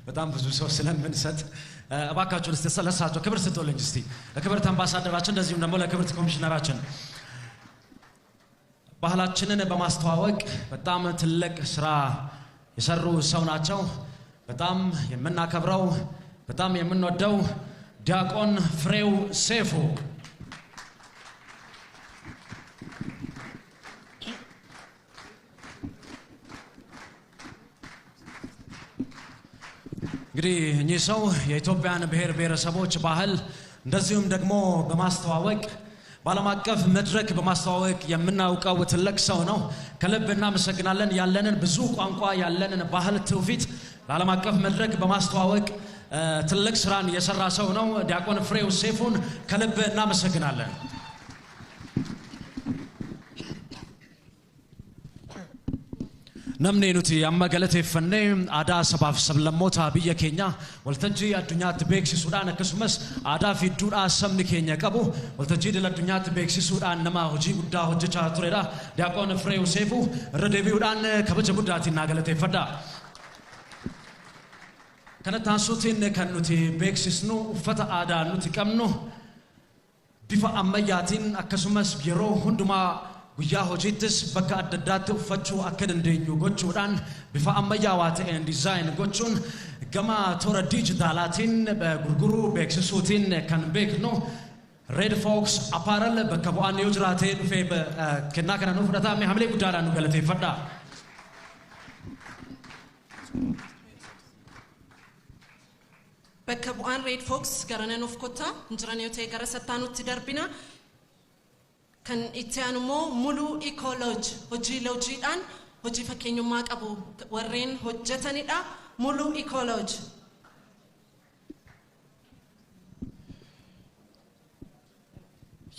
በጣም ብዙ ሰው ስለምንሰጥ እባካችሁን እስቲ ስለሳቸው ክብር ስጡልኝ እስቲ ለክብርት አምባሳደራችን እንደዚሁም ደግሞ ለክብርት ኮሚሽነራችን ባህላችንን በማስተዋወቅ በጣም ትልቅ ስራ የሰሩ ሰው ናቸው በጣም የምናከብረው በጣም የምንወደው ዲያቆን ፍሬው ሴፉ እንግዲህ እኚህ ሰው የኢትዮጵያን ብሔር ብሔረሰቦች ባህል እንደዚሁም ደግሞ በማስተዋወቅ በዓለም አቀፍ መድረክ በማስተዋወቅ የምናውቀው ትልቅ ሰው ነው ከልብ እናመሰግናለን ያለንን ብዙ ቋንቋ ያለንን ባህል ትውፊት ለዓለም አቀፍ መድረክ በማስተዋወቅ ትልቅ ስራን የሰራ ሰው ነው ዲያቆን ፍሬው ሴፉን ከልብ እናመሰግናለን namni nuti amma galateeffanne aadaa sabaaf sablammoota biyya keenya waltajjii addunyaatti beeksisuudhaan akkasumas aadaa fi duudhaa sabni keenya qabu waltajjii idil addunyaatti beeksisuudhaan nama hojii guddaa hojjechaa turedha Diyaaqoon Fireew Seefuu irra deebi'uudhaan kabaja guddaatiin naa galateeffadha kana taasisuutiin kan nuti beeksisnu uffata aadaa nuti qabnu bifa ammayyaatiin akkasumas yeroo hundumaa guyyaa hojiittis bakka adda addaatti uffachuu akka dandeenyu gochuudhaan bifa ammayyaawaa ta'een diizaayin gochuun gama toora diijitaalaatiin gurguruu beeksisuutiin kan beeknu Red Fox Apparel bakka bu'aan yoo jiraate dhufee kennaa kana nuuf fudhataa hamilee guddaadhaan nu galateeffadha. Bakka bu'aan Red Fox garanaa nuuf kottaa injiran yoo ta'e gara sattaanutti darbina. Kan itti aanumoo muluu ecology hojii loojiidhaan hojii fakkeenyummaa qabu warreen hojjetanidha muluu ecology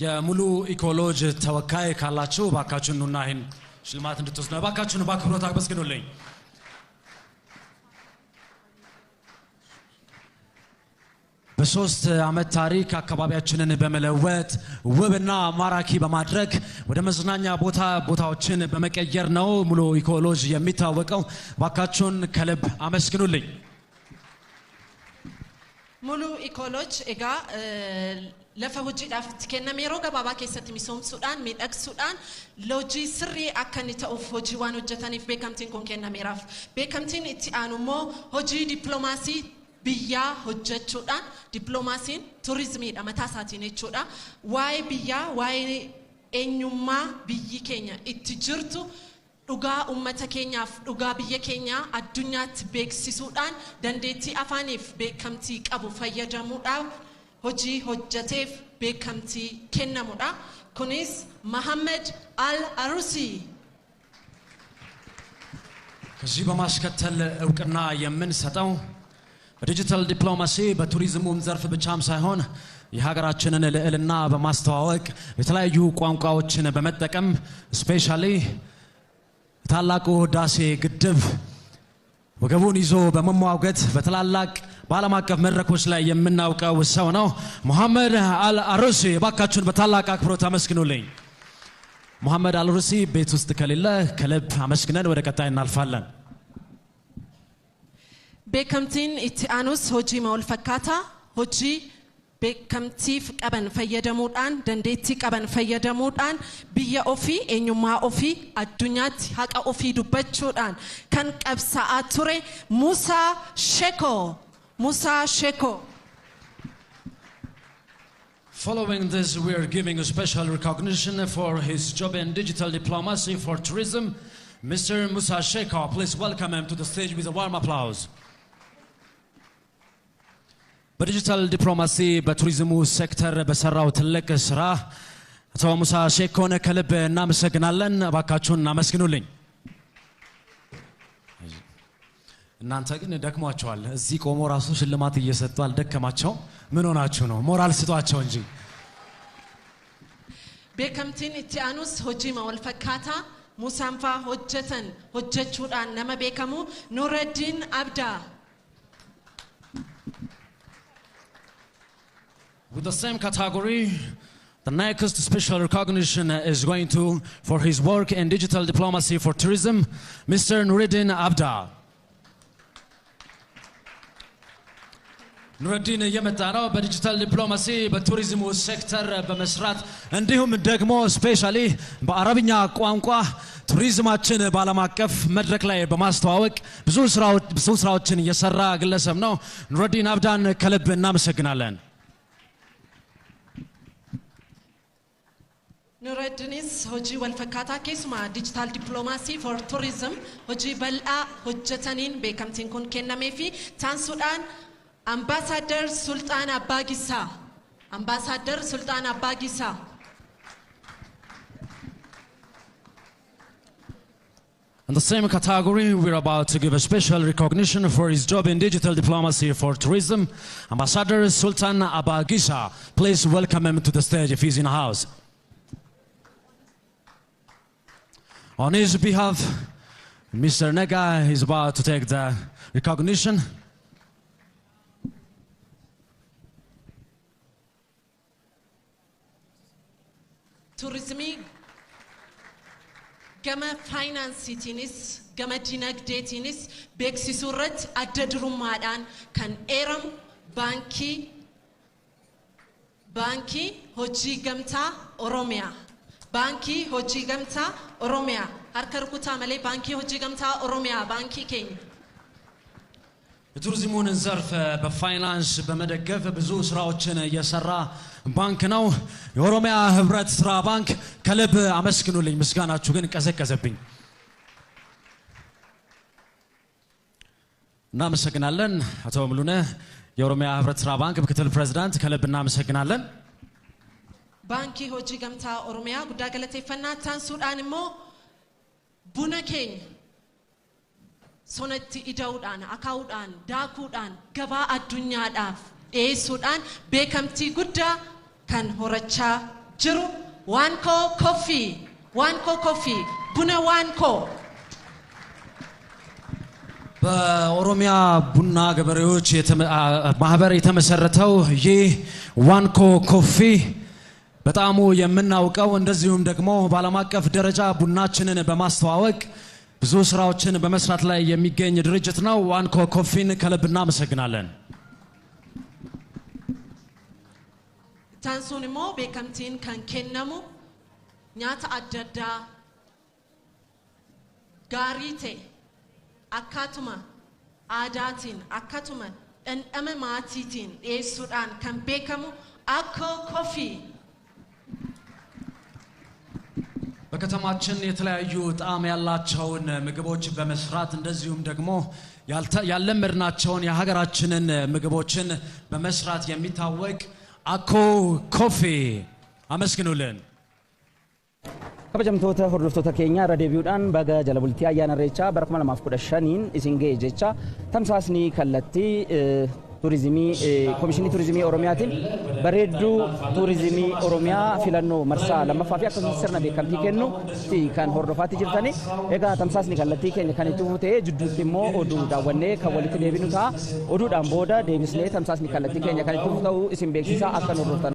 የሙሉ ኢኮሎጂ ተወካይ ካላችሁ ባካችሁን ኑና ይሄን ሽልማት እንድትወስዱ ባካችሁን በአክብሮት አመስግኑልኝ በሶስት አመት ታሪክ አካባቢያችንን በመለወጥ ውብና ማራኪ በማድረግ ወደ መዝናኛ ቦታዎችን በመቀየር ነው ሙሉ ኢኮሎጂ የሚታወቀው ባካችሁን ከልብ አመስግኑልኝ ሙሉ ኢኮሎጂ ኤጋ lafa hojiidhaaf kenname yeroo gabaabaa keessatti misoomsuudhaan miidhagsuudhaan loojii sirrii akka inni ta'uuf hojii waan hojjetaniif beekamtiin kun kennameeraaf beekamtiin itti aanu immoo hojii dippiloomaasii biyyaa hojjechuudhaan dippiloomaasiin turizimiidha mataa isaatiin jechuudha waa'ee biyyaa waa'ee eenyummaa biyyi keenya itti jirtu dhugaa ummata keenyaaf dhugaa biyya keenya addunyaatti beeksisuudhaan dandeettii afaaniif beekamtii qabu fayyadamuudhaan hojii hojjeteef beekamtii kennamudha kunis Mohammed Al Arusi ከዚህ በማስከተል እውቅና የምንሰጠው በዲጂታል ዲፕሎማሲ በቱሪዝሙም ዘርፍ ብቻም ሳይሆን የሀገራችንን ልዕልና በማስተዋወቅ የተለያዩ ቋንቋዎችን በመጠቀም ስፔሻሊ ታላቁ ህዳሴ ግድብ ወገቡን ይዞ በመሟገት በተላላቅ በዓለም አቀፍ መድረኮች ላይ የምናውቀው ሰው ነው መሐመድ አል አሩሲ ባካችሁን በታላቅ አክብሮት አመስግኑልኝ መሐመድ አል አሩሲ ቤት ውስጥ ከሌለ ከልብ አመስግነን ወደ ቀጣይ እናልፋለን beekamtiin itti aanus hojii maal fakkaata hojii beekamtiif qaban fayyadamuudhaan dandeettii qaban fayyadamuudhaan biyya ofii eenyummaa ofii addunyaatti haqa ofii dubbachuudhaan kan qabsaa'aa ture Musa Sheko Following this, we are giving a special recognition for his job in digital diplomacy for tourism. Mr. Musa Sheko, please welcome him to the stage with a warm applause. በዲጂታል ዲፕሎማሲ በቱሪዝሙ ሴክተር በሰራው ትልቅ ስራ አቶ ሙሳ ሼኮን ከልብ እናመሰግናለን ባካችሁን እናመስግኑልኝ እናንተ ግን ደክሟቸዋል እዚህ ቆሞ ራሱ ሽልማት እየሰጡ አልደከማቸው ምን ሆናችሁ ነው ሞራል ስጧቸው እንጂ beekamtiin itti aanus hojii maal fakkaata musaanfaa hojjechuudhaan nama beekamu Nureddin Abda With the same category, the next special recognition is going for his work in digital diplomacy for tourism, Mr. Nureddin Abda. ኑረዲን እየመጣ ነው። በዲጂታል ዲፕሎማሲ በቱሪዝሙ ሴክተር በመስራት እንዲሁም ደግሞ ስፔሻሊ በአረብኛ ቋንቋ ቱሪዝማችን በዓለም አቀፍ መድረክ ላይ በማስተዋወቅ ብዙ ስራዎችን እየሰራ ግለሰብ ነው። ኑረዲን አብዳን ከልብ እናመሰግናለን። Nuraddinis hojii wal fakkaataa keessumaa digital diplomacy for tourism hojii bal'aa hojjetaniin beekamtiin kun kennameefi taansuudhaan Ambassador Sultan Abbagissa. Ambassador Sultan Abbagissa. In the same category, we're about to give a special recognition for his job in digital diplomacy for tourism. Ambassador Sultan Abbagissa. Please welcome him to the stage if he's in the house. On his behalf, Mr. Nega is about to take the recognition. Tourism, gama finance tinis, gama dinagdee tinis, beeksisuurratti adda durummaadhaan kan eeramu baankii hojii gamtaa Oromiyaa. Banki hojii gamtaa Oromiyaa harka rukutaa malee baankii hojii gamtaa Oromiyaa baankii keenya. የቱሪዝሙን ዘርፍ በፋይናንስ በመደገፍ ብዙ ስራዎችን እየሰራ ባንክ ነው። የኦሮሚያ ህብረት ስራ ባንክ ከልብ አመስግኑልኝ። ምስጋናችሁ ግን ቀዘቀዘብኝ። እናመሰግናለን አቶ ሙሉነህ የኦሮሚያ ህብረት ስራ ባንክ ምክትል ፕሬዝዳንት ከልብ እናመሰግናለን። Baankii hojii gamtaa Oromiyaa guddaa galateeffannaa taansuudhaan immoo buna keenya sonatti ida'uudhaan akaa'uudhaan daakuudhaan gabaa addunyaadhaaf dhiyeessuudhaan beekamtii guddaa kan horachaa jiru Waanko Coffee buna Waanko በኦሮሚያ ቡና ገበሬዎች ማህበር የተመሰረተው ይህ ዋንኮ ኮፊ በጣም የምናውቀው እንደዚሁም ደግሞ በዓለም አቀፍ ደረጃ ቡናችንን በማስተዋወቅ ብዙ ስራዎችን በመስራት ላይ የሚገኝ ድርጅት ነው። ዋንኮ ኮፊን ከልብ እናመሰግናለን። ታንሱንሞ beekamtiin kan kennamu nyaata adda addaa gaarii ta'e akkatuma aadaatiin akkatuma dhandhama maatiitiin dhiyeessuudhaan kan beekamu Akko Coffee. በከተማችን የተለያዩ ጣዕም ያላቸውን ምግቦች በመስራት እንደዚሁም ደግሞ ያለመድናቸውን የሀገራችንን ምግቦችን በመስራት የሚታወቅ አኮ ኮፊ አመስግኑልን። kabajamtoota hordoftoota keenya irra deebi'uudhaan baga jala bultii ayyaana irreechaa bara 2015 isin ga'e jecha tamsaasni kallattii turizimii komishinii turizimii Oromiyaatiin bareedduu turizimii Oromiyaa filannoo marsaa lammaffaa fi akkasumas sirna beekamtii kennu kan hordofaatti jirtani. Egaa tamsaasni kallattii keenya kan itti fufee jidduutti immoo oduu daawwannee kan walitti deebinu ta'a. Oduudhaan booda deebisnee tamsaasni kallattii keenya kan itti fufu ta'uu isin beeksisaa akka hordoftan.